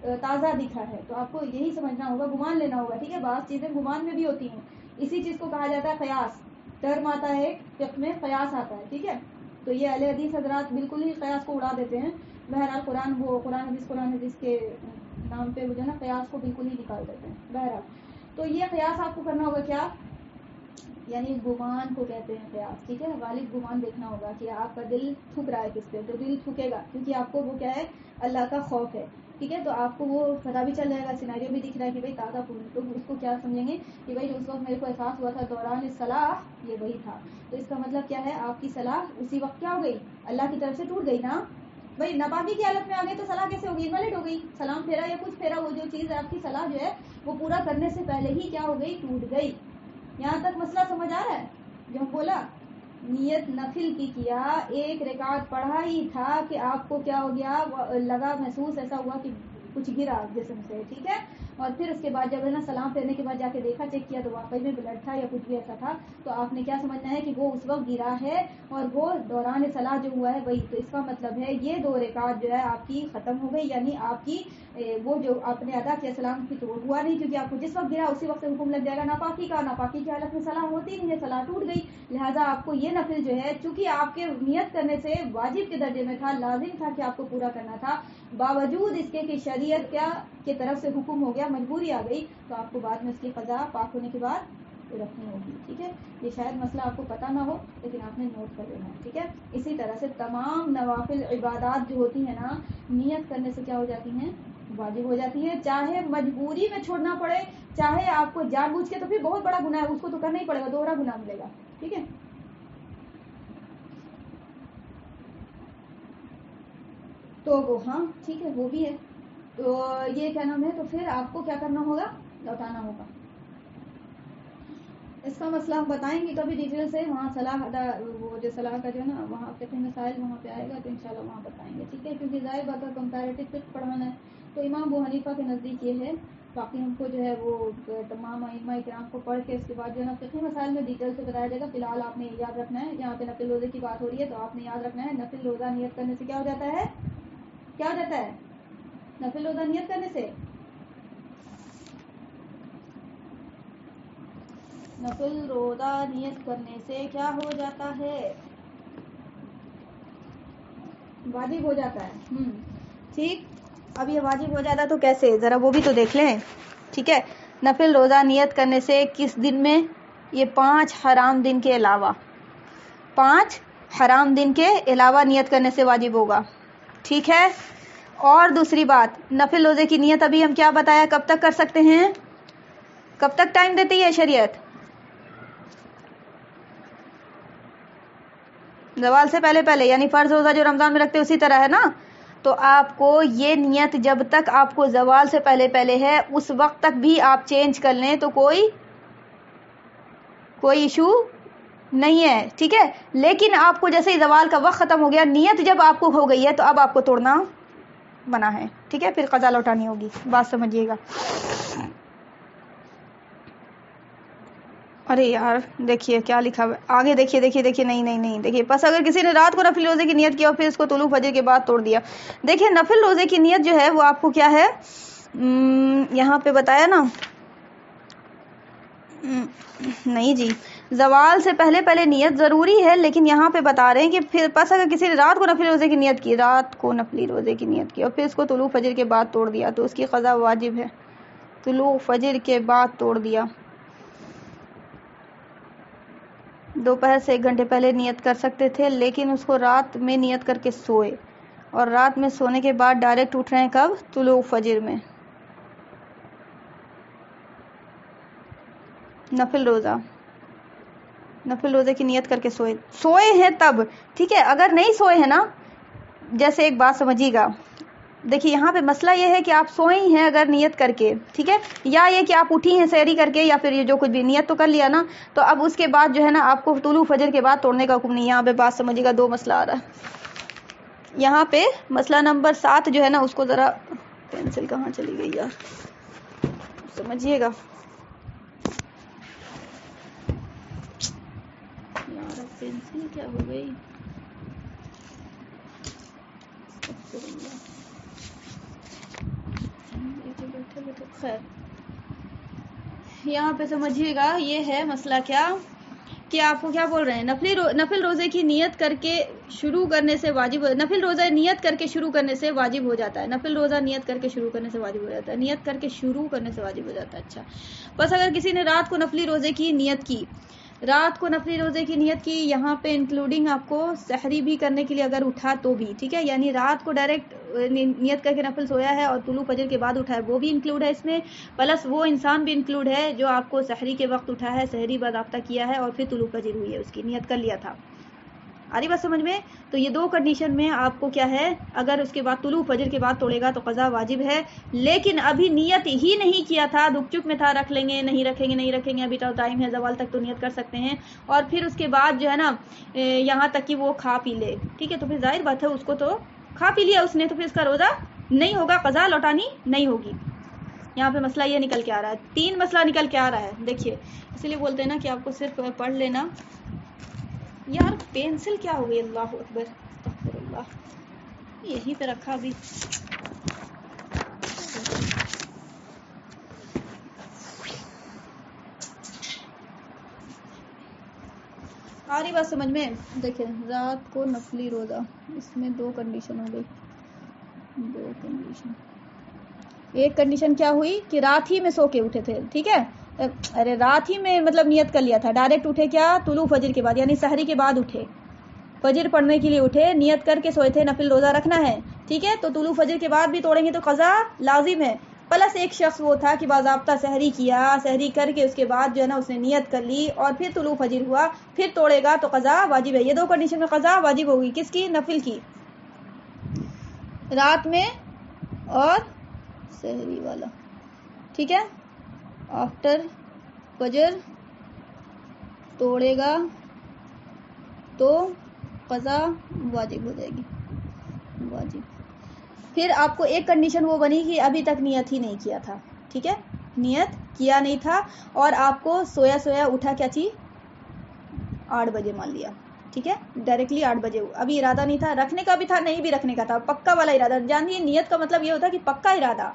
Speaker 1: تازہ دکھا ہے، تو آپ کو یہی سمجھنا ہوگا، گمان لینا ہوگا. ٹھیک ہے. بعض چیزیں گمان میں بھی ہوتی ہیں، اسی چیز کو کہا جاتا ہے قیاس. ٹرم آتا ہے فقہ میں، قیاس آتا ہے. ٹھیک ہے. تو یہ اہل حدیث حضرات بالکل ہی قیاس کو اڑا دیتے ہیں. بہرحال قرآن حدیث کے نام پہ وہ جو ہے نا قیاس کو بالکل ہی نکال دیتے ہیں. بہرحال تو یہ قیاس آپ کو کرنا ہوگا کیا؟ یعنی گمان کو کہتے ہیں قیاس. ٹھیک ہے. غالب گمان دیکھنا ہوگا کہ آپ کا دل تھک رہا ہے کس پہ، تو دل تھکے گا کیونکہ آپ کو وہ کیا ہے؟ اللہ کا خوف ہے. ٹھیک ہے. تو آپ کو وہ پتہ بھی چل جائے گا، سیناریو بھی دکھ رہا ہے کہ بھائی تازہ پھول، تو اس کو کیا سمجھیں گے کہ بھائی اس وقت میرے کو احساس ہوا تھا دوران صلاح یہ وہی تھا. تو اس کا مطلب کیا ہے؟ آپ کی صلاح اسی وقت کیا ہو گئی؟ اللہ کی طرف سے ٹوٹ گئی نا. بھائی ناپاکی کی حالت میں آ گئے تو صلاح کیسے ہوگی؟ انویلڈ ہو گئی. سلام پھیرا یا کچھ پھیرا، وہ جو چیز ہے آپ کی صلاح جو ہے وہ پورا کرنے سے پہلے ہی کیا ہو گئی؟ ٹوٹ گئی. یہاں تک مسئلہ سمجھ آ رہا ہے جو ہم بولا؟ نیت نفل کی کیا، ایک رکعت پڑھا ہی تھا کہ آپ کو کیا ہو گیا، لگا محسوس ایسا ہوا کہ کچھ گرا جسم سے، ٹھیک ہے، اور پھر اس کے بعد جب ہے نا سلام پھیرنے کے بعد جا کے دیکھا، چیک کیا تو واقعی میں بلڈ تھا یا کچھ بھی ایسا تھا، تو آپ نے کیا سمجھنا ہے کہ وہ اس وقت گرا ہے اور وہ دوران صلاح جو ہوا ہے وہی، تو اس کا مطلب ہے یہ 2 رکعت جو ہے آپ کی ختم ہو گئی، یعنی آپ کی وہ جو آپ نے ادا کیا سلام کی تو وہ ہوا نہیں، کیونکہ آپ کو جس وقت گرا اسی وقت سے حکم لگ جائے گا ناپاکی کا، ناپاکی کی حالت میں صلاح ہوتی نہیں ہے، صلاح ٹوٹ گئی، لہٰذا آپ کو یہ نفل جو ہے چونکہ آپ کے نیت کرنے سے واجب کے درجے میں تھا، لازم تھا کہ آپ کو پورا کرنا تھا، باوجود اس کے کہ شریعت کیا کی طرف سے حکم ہو گیا، مجبوری آ گئی، تو آپ کو بعد میں اس کی قضا پاک ہونے کے بعد رکھنی ہوگی، ٹھیک ہے، یہ شاید مسئلہ آپ کو پتہ نہ ہو لیکن آپ نے نوٹ کر لینا ہے، ٹھیک ہے۔ اسی طرح سے تمام نوافل عبادات جو ہوتی ہیں نا، نیت کرنے سے کیا ہو جاتی ہیں، واجب ہو جاتی ہے، چاہے مجبوری میں چھوڑنا پڑے، چاہے آپ کو جان بوجھ کے، تو پھر بہت بڑا گناہ ہے، اس کو تو کرنا ہی پڑے گا، دوہرا گناہ ملے گا، ٹھیک ہے۔ تو وہ ہاں ٹھیک ہے، وہ بھی ہے، تو یہ کیا نام ہے، تو پھر آپ کو کیا کرنا ہوگا، لوٹانا ہوگا، اس کا مسئلہ ہم بتائیں گے کبھی ڈیٹیل سے، وہاں صلاح وہ جو صلاح کا جو ہے نا وہاں فقہ مسائل وہاں پہ آئے گا تو انشاءاللہ وہاں بتائیں گے، ٹھیک ہے، کیونکہ ظاہر بات ہے کمپیریٹو فقہ پڑھانا ہے، تو امام ابو حنیفہ کے نزدیک یہ ہے، باقی ہم کو جو ہے وہ تمام ائمہ کرام کو پڑھ کے اس کے بعد جو ہے نا فقہ مسائل میں ڈیٹیل سے بتایا جائے گا، فی الحال آپ نے یاد رکھنا ہے، یہاں پہ نفل روزے کی بات ہو رہی ہے تو آپ نے یاد رکھنا ہے نفل روزہ نیت کرنے سے کیا ہو جاتا ہے، کیا ہو جاتا ہے، نفل روزہ نیت کرنے سے، نفل روزہ نیت کرنے سے کیا ہو جاتا ہے، واجب ہو جاتا ہے، ٹھیک، اب یہ واجب ہو جاتا تو کیسے، ذرا وہ بھی تو دیکھ لیں، ٹھیک ہے، نفل روزہ نیت کرنے سے کس دن میں، یہ 5 حرام دن کے علاوہ، 5 حرام دن کے علاوہ نیت کرنے سے واجب ہوگا، ٹھیک ہے، اور دوسری بات نفل روزے کی نیت ابھی ہم کیا بتایا کب تک کر سکتے ہیں، کب تک ٹائم دیتی ہے شریعت، زوال سے پہلے پہلے، یعنی فرض روزہ جو رمضان میں رکھتے اسی طرح ہے نا، تو آپ کو یہ نیت جب تک آپ کو زوال سے پہلے پہلے ہے اس وقت تک بھی آپ چینج کر لیں تو کوئی ایشو نہیں ہے، ٹھیک ہے، لیکن آپ کو جیسے ہی زوال کا وقت ختم ہو گیا، نیت جب آپ کو ہو گئی ہے تو اب آپ کو توڑنا بنا ہے، ٹھیک ہے، پھر قضا لوٹانی ہوگی، بات سمجھیے گا۔ ارے یار دیکھیے کیا لکھا ہوا ہے آگے، دیکھیے نہیں دیکھیے، بس اگر کسی نے رات کو نفل روزے کی نیت کیا اور پھر اس کو طلوع فجر کے بعد توڑ دیا، دیکھیے نفل روزے کی نیت جو ہے وہ آپ کو کیا ہے، یہاں پہ بتایا نا، نہیں جی، زوال سے پہلے پہلے نیت ضروری ہے، لیکن یہاں پہ بتا رہے ہیں کہ پھر بس اگر کسی نے رات کو نفلی روزے کی نیت کی، رات کو نفلی روزے کی نیت کی اور پھر اس کو طلوع فجر کے بعد توڑ دیا تو اس کی قضا واجب ہے، طلوع فجر کے بعد توڑ دیا، دوپہر سے 1 گھنٹے پہلے نیت کر سکتے تھے، لیکن اس کو رات میں نیت کر کے سوئے، اور رات میں سونے کے بعد ڈائریکٹ اٹھ رہے ہیں کب، طلوع فجر میں، نفل روزے کی نیت کر کے سوئے ہیں تب، ٹھیک ہے، اگر نہیں سوئے ہیں نا، جیسے ایک بات سمجھیے گا، دیکھیے یہاں پہ مسئلہ یہ ہے کہ آپ سوئی ہیں اگر نیت کر کے، ٹھیک ہے، یا یہ کہ آپ اٹھی ہیں سحری کر کے، یا پھر یہ جو کچھ بھی نیت تو کر لیا نا، تو اب اس کے بعد جو ہے نا آپ کو طلوع فجر کے بعد توڑنے کا حکم نہیں، یہاں پہ بات سمجھیے گا، 2 مسئلہ آ رہا ہے یہاں پہ، مسئلہ نمبر 7 جو ہے نا اس کو ذرا، پینسل کہاں چلی گئی یار، سمجھیے گا یار، پینسل کیا ہو گئی، خیر یہاں پہ سمجھیے گا، یہ ہے مسئلہ کیا کہ آپ کو کیا بول رہے ہیں، نفل روزے کی نیت کر کے شروع کرنے سے واجب، نفل روزہ نیت کر کے شروع کرنے سے واجب ہو جاتا ہے، نفل روزہ نیت کر کے شروع کرنے سے واجب ہو جاتا ہے، نیت کر کے شروع کرنے سے واجب ہو جاتا ہے، اچھا، بس اگر کسی نے رات کو نفلی روزے کی نیت کی، یہاں پہ انکلوڈنگ آپ کو سحری بھی کرنے کے لیے اگر اٹھا تو بھی، ٹھیک ہے، یعنی رات کو ڈائریکٹ نیت کر کے نفل سویا ہے اور طلوع فجر کے بعد اٹھا ہے، وہ بھی انکلوڈ ہے اس میں، پلس وہ انسان بھی انکلوڈ ہے جو آپ کو سحری کے وقت اٹھا ہے، سحری باضابطہ کیا ہے اور پھر طلوع فجر ہوئی ہے، اس کی نیت کر لیا تھا، آ رہی بات سمجھ میں؟ تو یہ دو کنڈیشن میں آپ کو کیا ہے، اگر اس کے بعد طلوع فجر کے بعد توڑے گا تو قضا واجب ہے، لیکن ابھی نیت ہی نہیں کیا تھا، دکھ چک میں تھا، رکھ لیں گے نہیں رکھیں گے نہیں رکھیں گے، ابھی تو ٹائم ہے زوال تک تو نیت کر سکتے ہیں، اور پھر اس کے بعد جو ہے نا یہاں تک کہ وہ کھا پی لے، ٹھیک ہے، تو پھر ظاہر بات ہے اس کو تو کھا پی لیا اس نے، تو پھر اس کا روزہ نہیں ہوگا، قضا لوٹانی نہیں ہوگی۔ یہاں پہ مسئلہ یہ نکل کے آ رہا ہے، 3 مسئلہ نکل کے آ رہا ہے، دیکھیے اسی لیے بولتے ہیں نا کہ آپ کو صرف پڑھ لینا۔ یار پینسل کیا ہو گئی، اللہ اکبر استغفر اللہ، یہیں پہ رکھا ابھی۔ آ رہی بات سمجھ میں؟ دیکھیں رات کو نفلی روزہ، اس میں 2 کنڈیشن ہو گئی، 2 کنڈیشن۔ ایک کنڈیشن کیا ہوئی کہ رات ہی میں سو کے اٹھے تھے، ٹھیک ہے، ارے رات ہی میں مطلب نیت کر لیا تھا، ڈائریکٹ اٹھے کیا، طلوع فجر کے بعد، یعنی سحری کے بعد اٹھے، فجر پڑھنے کے لیے اٹھے، نیت کر کے سوئے تھے نفل روزہ رکھنا ہے، ٹھیک ہے، تو طلوع فجر کے بعد بھی توڑیں گے تو قضا لازم ہے، پلس ایک شخص وہ تھا کہ باضابطہ سحری کیا، سحری کر کے اس کے بعد جو ہے نا اس نے نیت کر لی اور پھر طلوع فجر ہوا، پھر توڑے گا تو قضا واجب ہے۔ یہ 2 کنڈیشن میں قضا واجب ہوگی، کس کی؟ نفل کی، رات میں اور سحری والا، ٹھیک ہے، آفٹر فجر توڑے گا تو قضا واجب ہو جائے گی، واجب۔ پھر آپ کو ایک کنڈیشن وہ بنی کہ ابھی تک نیت ہی نہیں کیا تھا، ٹھیک ہے، نیت کیا نہیں تھا اور آپ کو سویا سویا اٹھا کیا چیز 8 بجے مان لیا، ٹھیک ہے، ڈائریکٹلی 8 بجے، ابھی ارادہ نہیں تھا، رکھنے کا بھی تھا نہیں بھی رکھنے کا تھا، پکا والا ارادہ، جانیے نیت کا مطلب یہ ہوتا ہے کہ پکا ارادہ،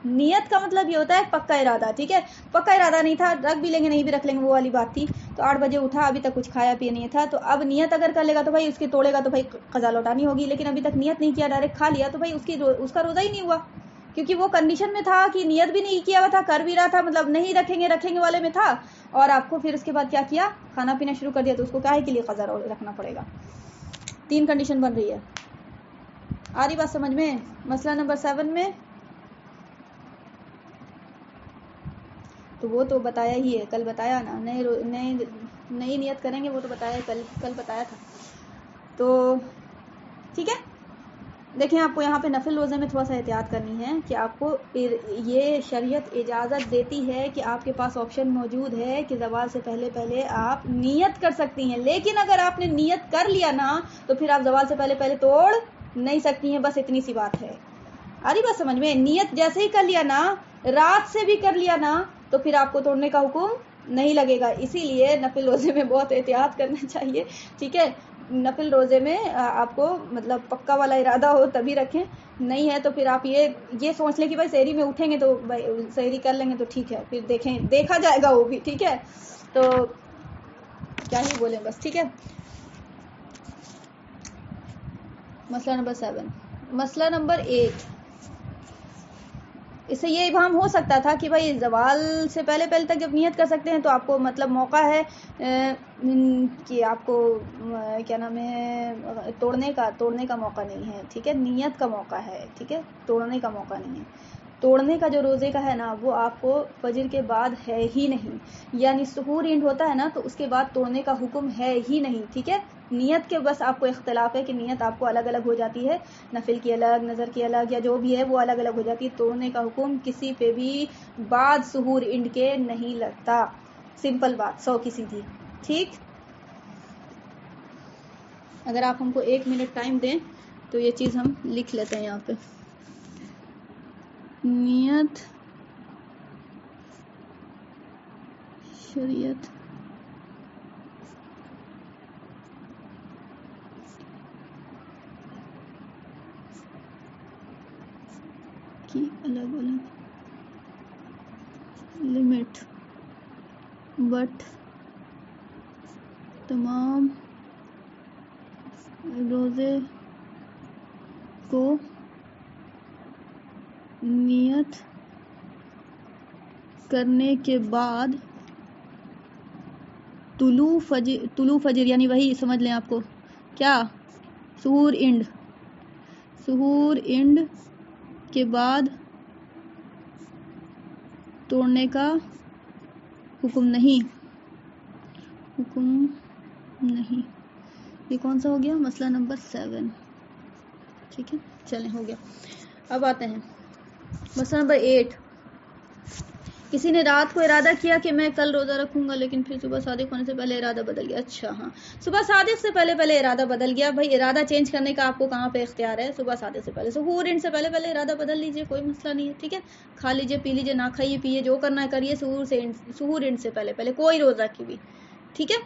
Speaker 1: نیت کا مطلب یہ ہوتا ہے پکا ارادہ، ٹھیک ہے، پکا ارادہ نہیں تھا، رکھ بھی لیں گے نہیں بھی رکھ لیں گے وہ والی بات تھی، تو 8 بجے اٹھا، ابھی تک کچھ کھایا پیا نہیں تھا، تو اب نیت اگر کر لے گا تو بھائی اس کے توڑے گا تو بھائی قضا لوٹانی ہوگی، لیکن ابھی تک نیت نہیں کیا، ڈائریکٹ کھا لیا تو بھائی اس کا روزہ ہی نہیں ہوا، کیونکہ وہ کنڈیشن میں تھا کہ نیت بھی نہیں کیا ہوا تھا، کر بھی رہا تھا، مطلب نہیں رکھیں گے والے میں تھا، اور آپ کو پھر اس کے بعد کیا کیا، کھانا پینا شروع کر دیا، تو اس کو کاہے کے لیے قضا رکھنا پڑے گا۔ 3 کنڈیشن بن رہی ہے، آ رہی بات سمجھ میں؟ مسئلہ نمبر 7 میں تو وہ تو بتایا ہی ہے، کل بتایا نا، نئی نیت کریں گے وہ تو بتایا، کل بتایا تھا، تو ٹھیک ہے۔ دیکھیں آپ کو یہاں پہ نفل روزے میں تھوڑا سا احتیاط کرنی ہے کہ آپ کو یہ شریعت اجازت دیتی ہے کہ آپ کے پاس آپشن موجود ہے کہ زوال سے پہلے پہلے آپ نیت کر سکتی ہیں، لیکن اگر آپ نے نیت کر لیا نا تو پھر آپ زوال سے پہلے پہلے توڑ نہیں سکتی ہیں، بس اتنی سی بات ہے، آ رہی بات سمجھ میں؟ نیت جیسے ہی کر لیا نا، رات سے بھی کر لیا نا، تو پھر آپ کو توڑنے کا حکم نہیں لگے گا، اسی لیے نفل روزے میں بہت احتیاط کرنا چاہیے، ٹھیک ہے، نفل روزے میں آپ کو مطلب پکا والا ارادہ ہو تبھی رکھیں، نہیں ہے تو پھر آپ یہ سوچ لیں کہ بھائی سحری میں اٹھیں گے تو بھائی سحری کر لیں گے تو ٹھیک ہے، پھر دیکھا جائے گا وہ بھی، ٹھیک ہے، تو کیا ہی بولیں بس، ٹھیک ہے۔ مسئلہ نمبر 7، مسئلہ نمبر 8، اس سے یہ ابہام ہو سکتا تھا کہ بھائی زوال سے پہلے تک جب نیت کر سکتے ہیں تو آپ کو مطلب موقع ہے کہ آپ کو کیا نام ہے توڑنے کا موقع نہیں ہے، ٹھیک ہے، نیت کا موقع ہے، ٹھیک ہے، توڑنے کا موقع نہیں ہے، توڑنے کا جو روزے کا ہے نا وہ آپ کو فجر کے بعد ہے ہی نہیں، یعنی سحور اینڈ ہوتا ہے نا تو اس کے بعد توڑنے کا حکم ہے ہی نہیں، ٹھیک ہے، نیت کے بس آپ کو اختلاف ہے کہ نیت آپ کو الگ الگ ہو جاتی ہے، نفل کی الگ، نظر کی الگ، یا جو بھی ہے وہ الگ الگ ہو جاتی ہے، توڑنے کا حکم کسی پہ بھی بعد سحور اینڈ کے نہیں لگتا، سمپل بات، 100 کی سیدھی، ٹھیک۔ اگر آپ ہم کو 1 منٹ ٹائم دیں تو یہ چیز ہم لکھ لیتے ہیں یہاں پہ، نیت شریعت کی الگ الگ لمٹ، بٹ تمام روزے کو نیت کرنے کے بعد طلوع فجر یعنی وہی سمجھ لیں آپ کو کیا، سحور اینڈ کے بعد توڑنے کا حکم نہیں، یہ کون سا ہو گیا؟ مسئلہ نمبر 7. ٹھیک ہے چلیں ہو گیا. اب آتے ہیں مسئلہ نمبر 8. کسی نے رات کو ارادہ کیا کہ میں کل روزہ رکھوں گا، لیکن پھر صبح صادق ہونے سے پہلے ارادہ بدل گیا. اچھا ہاں، صبح صادق سے پہلے ارادہ بدل گیا. بھائی ارادہ چینج کرنے کا آپ کو کہاں پہ اختیار ہے؟ صبح صادق سے پہلے. سحور ان سے پہلے ارادہ بدل لیجئے، کوئی مسئلہ نہیں ہے. ٹھیک ہے، کھا لیجئے پی لیجئے، نہ کھائیے پیئے، جو کرنا ہے کریے. سحور ان سے پہلے کوئی روزہ کی بھی. ٹھیک ہے،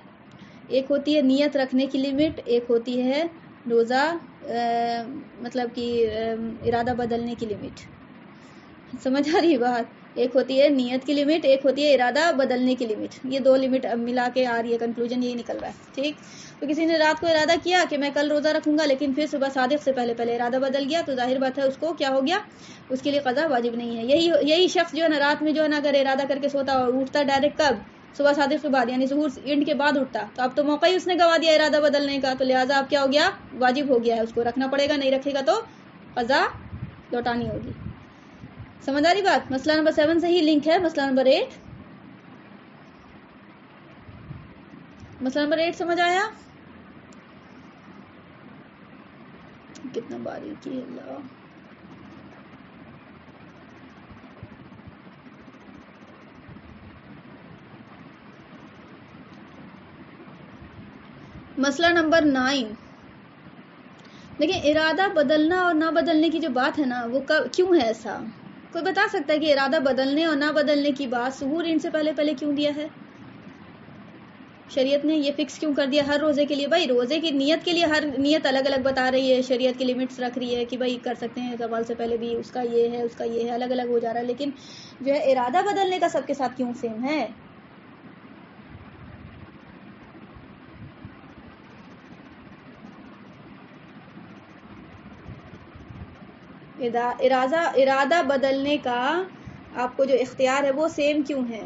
Speaker 1: ایک ہوتی ہے نیت رکھنے کی لمٹ، ایک ہوتی ہے روزہ مطلب کہ ارادہ بدلنے کی لمٹ. سمجھ آ رہی بات؟ ایک ہوتی ہے نیت کی لمٹ، ایک ہوتی ہے ارادہ بدلنے کی لمٹ. یہ دو لمٹ اب ملا کے آ رہی ہے، کنکلوژن یہی نکل رہا ہے. ٹھیک، تو کسی نے رات کو ارادہ کیا کہ میں کل روزہ رکھوں گا، لیکن پھر صبح صادق سے پہلے ارادہ بدل گیا، تو ظاہر بات ہے اس کو کیا ہو گیا؟ اس کے لیے قضا واجب نہیں ہے. یہی شخص جو ہے نا رات میں جو ہے نا اگر ارادہ کر کے سوتا اور اٹھتا ڈائریکٹ کب؟ صبح صادق کے بعد، یعنی ظہور اینڈ کے بعد اٹھتا، تو اب تو موقع ہی اس نے گوا دیا ارادہ بدلنے کا. تو لہٰذا اب کیا ہو گیا؟ واجب ہو گیا ہے، اس کو رکھنا پڑے گا. نہیں رکھے گا تو قضا لوٹانی ہوگی. سمجھ آ رہی بات؟ مسئلہ نمبر 7 سے ہی لنک ہے مسئلہ نمبر 8. مسئلہ نمبر 8 سمجھ آیا؟ کتنا باریکی ہے اللہ. مسئلہ نمبر 9. دیکھیں، ارادہ بدلنا اور نہ بدلنے کی جو بات ہے نا، وہ کیوں ہے ایسا؟ کوئی بتا سکتا ہے کہ ارادہ بدلنے اور نہ بدلنے کی بات سحور ان سے پہلے کیوں دیا ہے؟ شریعت نے یہ فکس کیوں کر دیا ہر روزے کے لیے؟ بھائی روزے کی نیت کے لیے ہر نیت الگ الگ بتا رہی ہے، شریعت کی لیمٹس رکھ رہی ہے کہ بھائی کر سکتے ہیں زوال سے پہلے بھی، اس کا یہ ہے اس کا یہ ہے، الگ الگ ہو جا رہا ہے. لیکن جو ہے ارادہ بدلنے کا سب کے ساتھ کیوں سیم ہے؟ ارادہ بدلنے کا آپ کو جو اختیار ہے وہ سیم کیوں ہے؟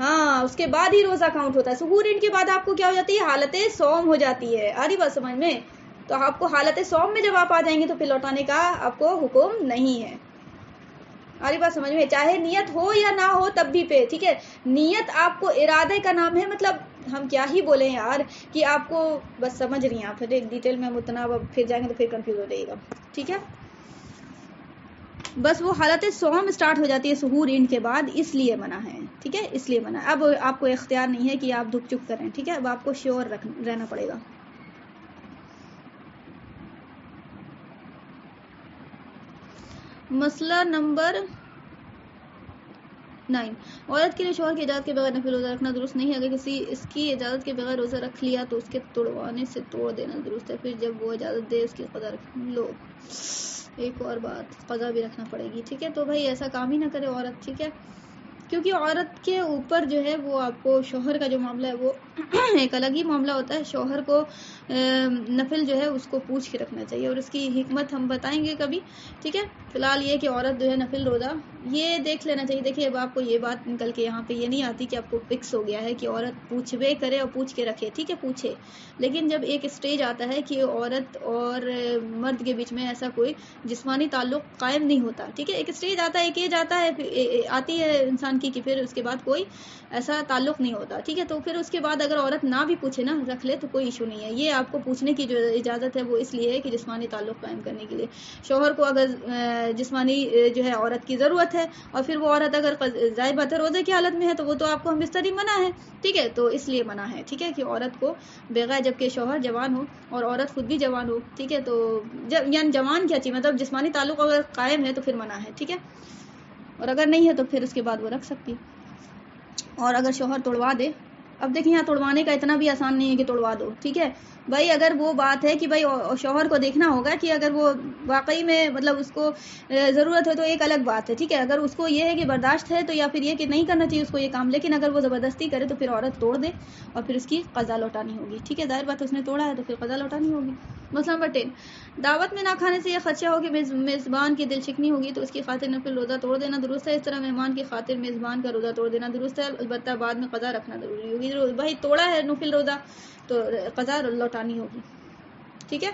Speaker 1: ہاں، اس کے بعد ہی روزہ کاؤنٹ ہوتا ہے. سحور ان کے بعد آپ کو کیا ہو جاتی ہے؟ حالت سوم ہو جاتی ہے. آ رہی بات سمجھ میں؟ تو آپ کو حالت سوم میں جب آپ آ جائیں گے تو پھر لوٹانے کا آپ کو حکم نہیں ہے. آ رہی بات سمجھ میں؟ چاہے نیت ہو یا نہ ہو تب بھی پہ. ٹھیک ہے، نیت آپ کو ارادے کا نام ہے. مطلب ہم کیا ہی بولیں یار کہ آپ کو بس سمجھ رہی ہیں آپ. پھر ڈیٹیل میں ہم اتنا پھر جائیں گے تو پھر کنفیوز ہو جائے گا. ٹھیک ہے، بس وہ حالت سوم اسٹارٹ ہو جاتی ہے سحور اینڈ کے بعد، اس لیے منع ہے. ٹھیک ہے، اس لیے منع ہے. اب آپ کو اختیار نہیں ہے کہ آپ دھک چک کریں. ٹھیک ہے، اب آپ کو شیور رہنا پڑے گا. مسئلہ نمبر 9. عورت کے لیے شوہر کی اجازت کے بغیر نفل روزہ رکھنا درست نہیں ہے. اگر کسی اس کی اجازت کے بغیر روزہ رکھ لیا تو اس کے توڑوانے سے توڑ دینا درست ہے. پھر جب وہ اجازت دے اس کی قضا رکھ لو. ایک اور بات، قضا بھی رکھنا پڑے گی. ٹھیک ہے، تو بھائی ایسا کام ہی نہ کرے عورت. ٹھیک ہے، کیونکہ عورت کے اوپر جو ہے وہ آپ کو شوہر کا جو معاملہ ہے وہ ایک الگ ہی معاملہ ہوتا ہے. شوہر کو نفل جو ہے اس کو پوچھ کے رکھنا چاہیے، اور اس کی حکمت ہم بتائیں گے کبھی. ٹھیک ہے، فی الحال یہ کہ عورت جو ہے نفل روزہ یہ دیکھ لینا چاہیے. دیکھیے اب آپ کو یہ بات نکل کے یہاں پہ یہ نہیں آتی کہ آپ کو فکس ہو گیا ہے کہ عورت پوچھوے کرے اور پوچھ کے رکھے. ٹھیک ہے، پوچھے، لیکن جب ایک اسٹیج آتا ہے کہ عورت اور مرد کے بیچ میں ایسا کوئی جسمانی تعلق قائم نہیں ہوتا. ٹھیک ہے، ایک اسٹیج آتا ہے، ایک ایج آتی ہے انسان کی کہ پھر اس کے بعد کوئی ایسا تعلق نہیں ہوتا. ٹھیک ہے، تو پھر اس کے بعد اگر عورت نہ بھی پوچھے نا، رکھ لے تو کوئی ایشو نہیں ہے. یہ آپ کو پوچھنے کی جو اجازت ہے وہ اس لیے ہے کہ جسمانی تعلق قائم کرنے کے لیے. شوہر کو اگر جسمانی جو ہے عورت کی ضرورت ہے، اور پھر وہ عورت اگر ظاہر بات ہے روزے کی حالت میں ہے تو وہ تو آپ کو ہم بستری منع ہے. ٹھیک ہے، تو اس لیے منع ہے. ٹھیک ہے، کہ عورت کو بغیر جبکہ شوہر جوان ہو اور عورت خود بھی جوان ہو. ٹھیک ہے، تو یعنی جوان کیا چاہیے، مطلب جسمانی تعلق اگر قائم ہے تو پھر منع ہے. ٹھیک ہے، اور اگر نہیں ہے تو پھر اس کے بعد وہ رکھ سکتی. اور اگر شوہر توڑوا دے، اب دیکھیں یہاں توڑوانے کا اتنا بھی آسان نہیں ہے کہ توڑوا دو. ٹھیک ہے بھائی، اگر وہ بات ہے کہ بھائی شوہر کو دیکھنا ہوگا کہ اگر وہ واقعی میں مطلب اس کو ضرورت ہے تو ایک الگ بات ہے. ٹھیک ہے، اگر اس کو یہ ہے کہ برداشت ہے تو یا پھر یہ کہ نہیں کرنا چاہیے اس کو یہ کام، لیکن اگر وہ زبردستی کرے تو پھر عورت توڑ دے اور پھر اس کی قضا لوٹانی ہوگی. ٹھیک ہے، ظاہر بات ہے اس نے توڑا ہے تو پھر قضا لوٹانی ہوگی. مسئلہ نمبر 10. دعوت میں نہ کھانے سے یہ خدشہ ہو کہ میزبان کی دل شکنی ہوگی تو اس کی خاطر نفل روزہ توڑ دینا درست ہے. اس طرح مہمان کی خاطر میزبان کا روزہ توڑ دینا درست ہے، البتہ بعد میں قضا رکھنا ضروری ہوگی. بھائی توڑا ہے نفل روزہ تو قضا لوٹانی ہوگی. ٹھیک ہے،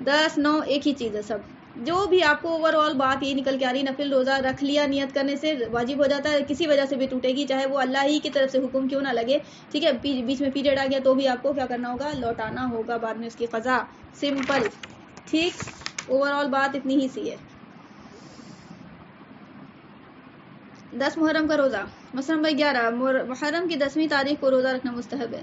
Speaker 1: 10 9 ایک ہی چیز ہے سب. جو بھی آپ کو اوور آل بات یہ نکل کے آ رہی، نفل روزہ رکھ لیا نیت کرنے سے واجب ہو جاتا ہے، کسی وجہ سے بھی ٹوٹے گی، چاہے وہ اللہ ہی کی طرف سے حکم کیوں نہ لگے، ٹھیک ہے، بیچ میں پیریڈ آ گیا تو بھی آپ کو کیا کرنا ہوگا، لوٹانا ہوگا بعد میں اس کی قضا، سمپل، ٹھیک، اوور آل بات اتنی ہی سی ہے۔ 10 محرم کا روزہ، مسئلہ نمبر 11، محرم کی 10ویں تاریخ کو روزہ رکھنا مستحب ہے۔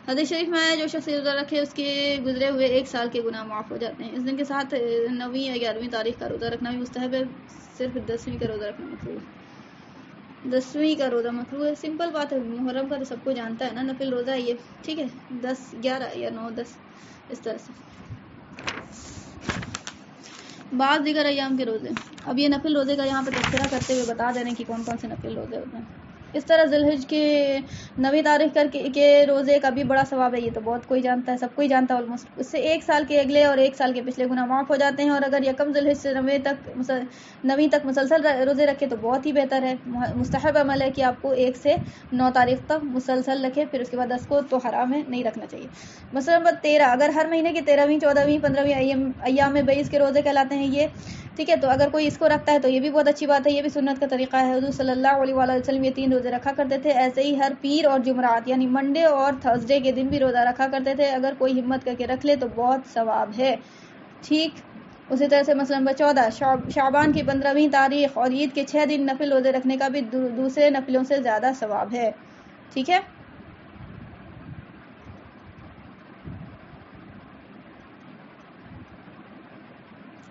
Speaker 1: حدیث شریف میں ہے جو شخص روزہ رکھے اس کے گزرے ہوئے 1 سال کے گناہ معاف ہو جاتے ہیں۔ اس دن کے ساتھ 9ویں یا 11ویں تاریخ کا روزہ رکھنا بھی مستحب ہے، صرف 10ویں کا روزہ رکھنا مکروہ ہے۔ 10ویں کا روزہ مکروہ ہے، سمپل بات ہے، محرم کا تو سب کو جانتا ہے نا، نفل روزہ ہے یہ، ٹھیک ہے، 10 11 یا 9 10 اس طرح سے۔ بعض دیگر ایام کے روزے، اب یہ نفل روزے کا یہاں پہ تذکرہ کرتے ہوئے بتا دے رہے ہیں کہ کون کون سے نفل روزے ہوتے ہیں۔ اس طرح ذی الحج کے 9ویں تاریخ کے روزے کا بھی بڑا ثواب ہے، یہ تو بہت کوئی جانتا ہے، سب کوئی جانتا ہے آلموسٹ، اس سے 1 سال کے اگلے اور 1 سال کے پچھلے گناہ معاف ہو جاتے ہیں، اور اگر یکم ذی الحج سے 9ویں تک مسلسل روزے رکھے تو بہت ہی بہتر ہے۔ مستحب عمل ہے کہ آپ کو 1 سے 9 تاریخ تک مسلسل رکھے، پھر اس کے بعد 10 کو تو حرام ہے، نہیں رکھنا چاہیے۔ مسئلہ نمبر 13، اگر ہر مہینے کی 13ویں 14ویں 15ویں ایام بیس کے روزے کہلاتے ہیں یہ، ٹھیک ہے، تو اگر کوئی اس کو رکھتا ہے تو یہ بھی بہت اچھی بات ہے، یہ بھی سنت کا طریقہ ہے، حضور صلی اللہ علیہ وآلہ وسلم یہ 3 روزے رکھا کرتے تھے، ایسے ہی ہر پیر اور جمعرات یعنی منڈے اور تھرسڈے کے دن بھی روزہ رکھا کرتے تھے، اگر کوئی ہمت کر کے رکھ لے تو بہت ثواب ہے، ٹھیک۔ اسی طرح سے مسئلہ نمبر 14، شعبان کی 15ویں تاریخ اور عید کے 6 دن نفل روزے رکھنے کا بھی دوسرے نفلوں سے زیادہ ثواب ہے، ٹھیک ہے۔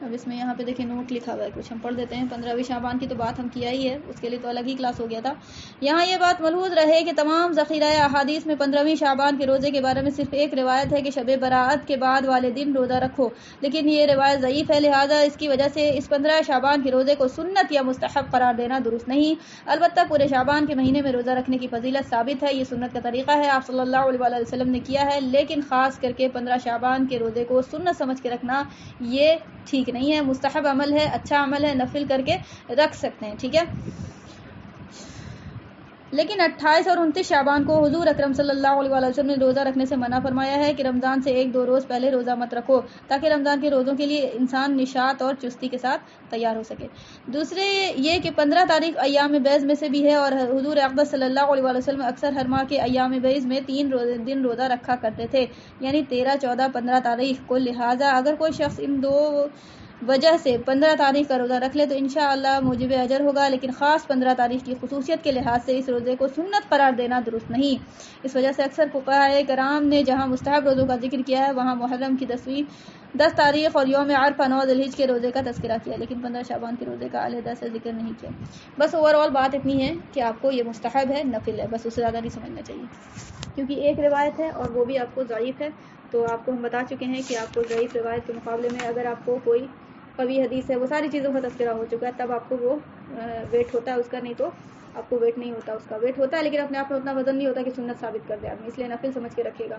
Speaker 1: اب اس میں یہاں پہ دیکھیں نوٹ لکھا ہوا ہے، کچھ ہم پڑھ دیتے ہیں۔ 15ویں شعبان کی تو بات ہم کیا ہی ہے، اس کے لیے تو الگ ہی کلاس ہو گیا تھا۔ یہاں یہ بات ملحوظ رہے کہ تمام ذخیرہ احادیث میں 15ویں شعبان کے روزے کے بارے میں صرف ایک روایت ہے کہ شب برات کے بعد والے دن روزہ رکھو، لیکن یہ روایت ضعیف ہے، لہٰذا اس کی وجہ سے اس 15 شعبان کے روزے کو سنت یا مستحب قرار دینا درست نہیں۔ البتہ پورے شعبان کے مہینے میں روزہ رکھنے کی فضیلت ثابت ہے، یہ سنت کا طریقہ ہے، آپ صلی اللہ علیہ وآلہ وسلم نے کیا ہے، لیکن خاص کر کے 15 شعبان کے روزے کو سنت سمجھ کے رکھنا یہ ٹھیک نہیں ہے، مستحب عمل ہے، اچھا عمل ہے، نفل کر کے رکھ سکتے ہیں، ٹھیک ہے۔ لیکن 28 اور 29 شعبان کو حضور اکرم صلی اللہ علیہ وآلہ وسلم نے روزہ رکھنے سے منع فرمایا ہے کہ رمضان سے 1-2 روز پہلے روزہ مت رکھو، تاکہ رمضان کے روزوں کے لیے انسان نشاط اور چستی کے ساتھ تیار ہو سکے۔ دوسرے یہ کہ 15 تاریخ ایام بیض میں سے بھی ہے، اور حضور اقدس صلی اللہ علیہ وآلہ وسلم اکثر ہر ماہ کے ایام بیض میں 3 دن روزہ رکھا کرتے تھے، یعنی 13 14 15 تاریخ کو، لہٰذا اگر کوئی شخص ان 2 وجہ سے 15 تاریخ کا روزہ رکھ لے تو انشاءاللہ موجب اجر ہوگا، لیکن خاص 15 تاریخ کی خصوصیت کے لحاظ سے اس روزے کو سنت قرار دینا درست نہیں۔ اس وجہ سے اکثر فقہائے کرام نے جہاں مستحب روزوں کا ذکر کیا ہے وہاں محرم کی 10 تاریخ اور یوم عرفہ 9 ذی الحج کے روزے کا تذکرہ کیا، لیکن 15 شعبان کے روزے کا علیحدہ سے ذکر نہیں کیا۔ بس اوور آل بات اتنی ہے کہ آپ کو یہ مستحب ہے، نفل ہے، بس اس سے زیادہ نہیں سمجھنا چاہیے، کیونکہ ایک روایت ہے اور وہ بھی آپ کو ضعیف ہے، تو آپ کو ہم بتا چکے ہیں کہ آپ کو ضعیف روایت کے مقابلے میں اگر آپ کو کوئی قوی حدیث ہے، وہ ساری چیزوں کا تذکرہ ہو چکا ہے، تب آپ کو وہ ویٹ ہوتا ہے اس کا، نہیں تو آپ کو ویٹ نہیں ہوتا اس کا، ویٹ ہوتا ہے لیکن اپنے آپ میں اتنا وزن نہیں ہوتا کہ سنت ثابت کر دے آدمی، اس لیے نفل سمجھ کے رکھے گا۔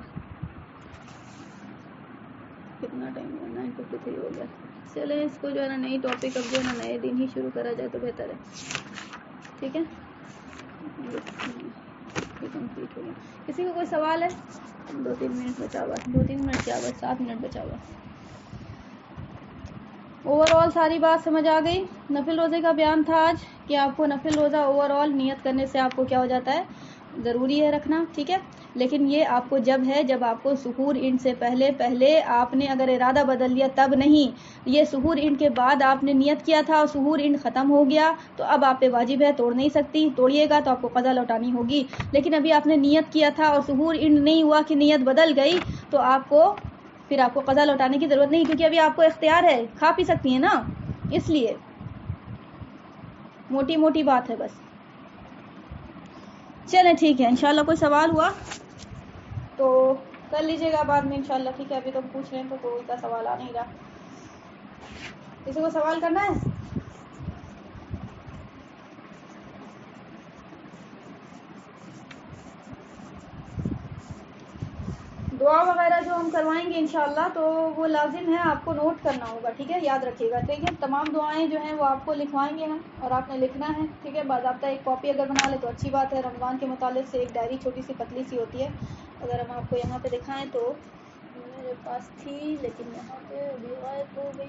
Speaker 1: کتنا ٹائم ہوا؟ 9:53 ہو گیا۔ چلیں اس کو جو ہے نا نئی ٹاپک اب جو ہے نا نئے دن ہی شروع کرا جائے تو بہتر ہے، ٹھیک ہے، کمپلیٹ ہو گیا۔ کسی کو کوئی سوال ہے؟ 2-3 منٹ بچا ہوا، 2-3 منٹ کیا ہوا، 7 منٹ بچا ہوا۔ اوور آل ساری بات سمجھ آ گئی۔ نفل روزے کا بیان تھا آج کہ آپ کو نفل روزہ اوور آل نیت کرنے سے آپ کو کیا ہو جاتا ہے، ضروری ہے رکھنا، ٹھیک ہے، لیکن یہ آپ کو جب آپ کو سحور اینڈ سے پہلے آپ نے اگر ارادہ بدل لیا تب نہیں، یہ سحور اینڈ کے بعد آپ نے نیت کیا تھا اور سحور اینڈ ختم ہو گیا تو اب آپ پہ واجب ہے، توڑ نہیں سکتی، توڑیے گا تو آپ کو قضا لوٹانی ہوگی، لیکن ابھی آپ نے نیت کیا تھا اور سحور اینڈ نہیں ہوا کہ نیت بدل گئی تو پھر آپ کو قضا لوٹانے کی ضرورت نہیں، کیونکہ ابھی آپ کو اختیار ہے، کھا پی سکتی ہیں نا، اس لیے موٹی بات ہے بس۔ چلیں ٹھیک ہے، انشاءاللہ کوئی سوال ہوا تو کر لیجیے گا بعد میں انشاءاللہ، ٹھیک ہے، ابھی تو پوچھ رہے ہیں تو کوئی کا سوال آ نہیں رہا، کسی کو سوال کرنا ہے؟ دعا وغیرہ جو ہم کروائیں گے انشاءاللہ تو وہ لازم ہے آپ کو نوٹ کرنا ہوگا، ٹھیک ہے، یاد رکھیے گا، ٹھیک ہے، تمام دعائیں جو ہیں وہ آپ کو لکھوائیں گے ہم اور آپ نے لکھنا ہے، ٹھیک ہے، باضابطہ ایک کاپی اگر بنا لے تو اچھی بات ہے۔ رمضان کے متعلق سے ایک ڈائری چھوٹی سی پتلی سی ہوتی ہے، اگر ہم آپ کو یہاں پہ دکھائیں تو میرے پاس تھی لیکن یہاں پہ ابھی غائب ہو گئی،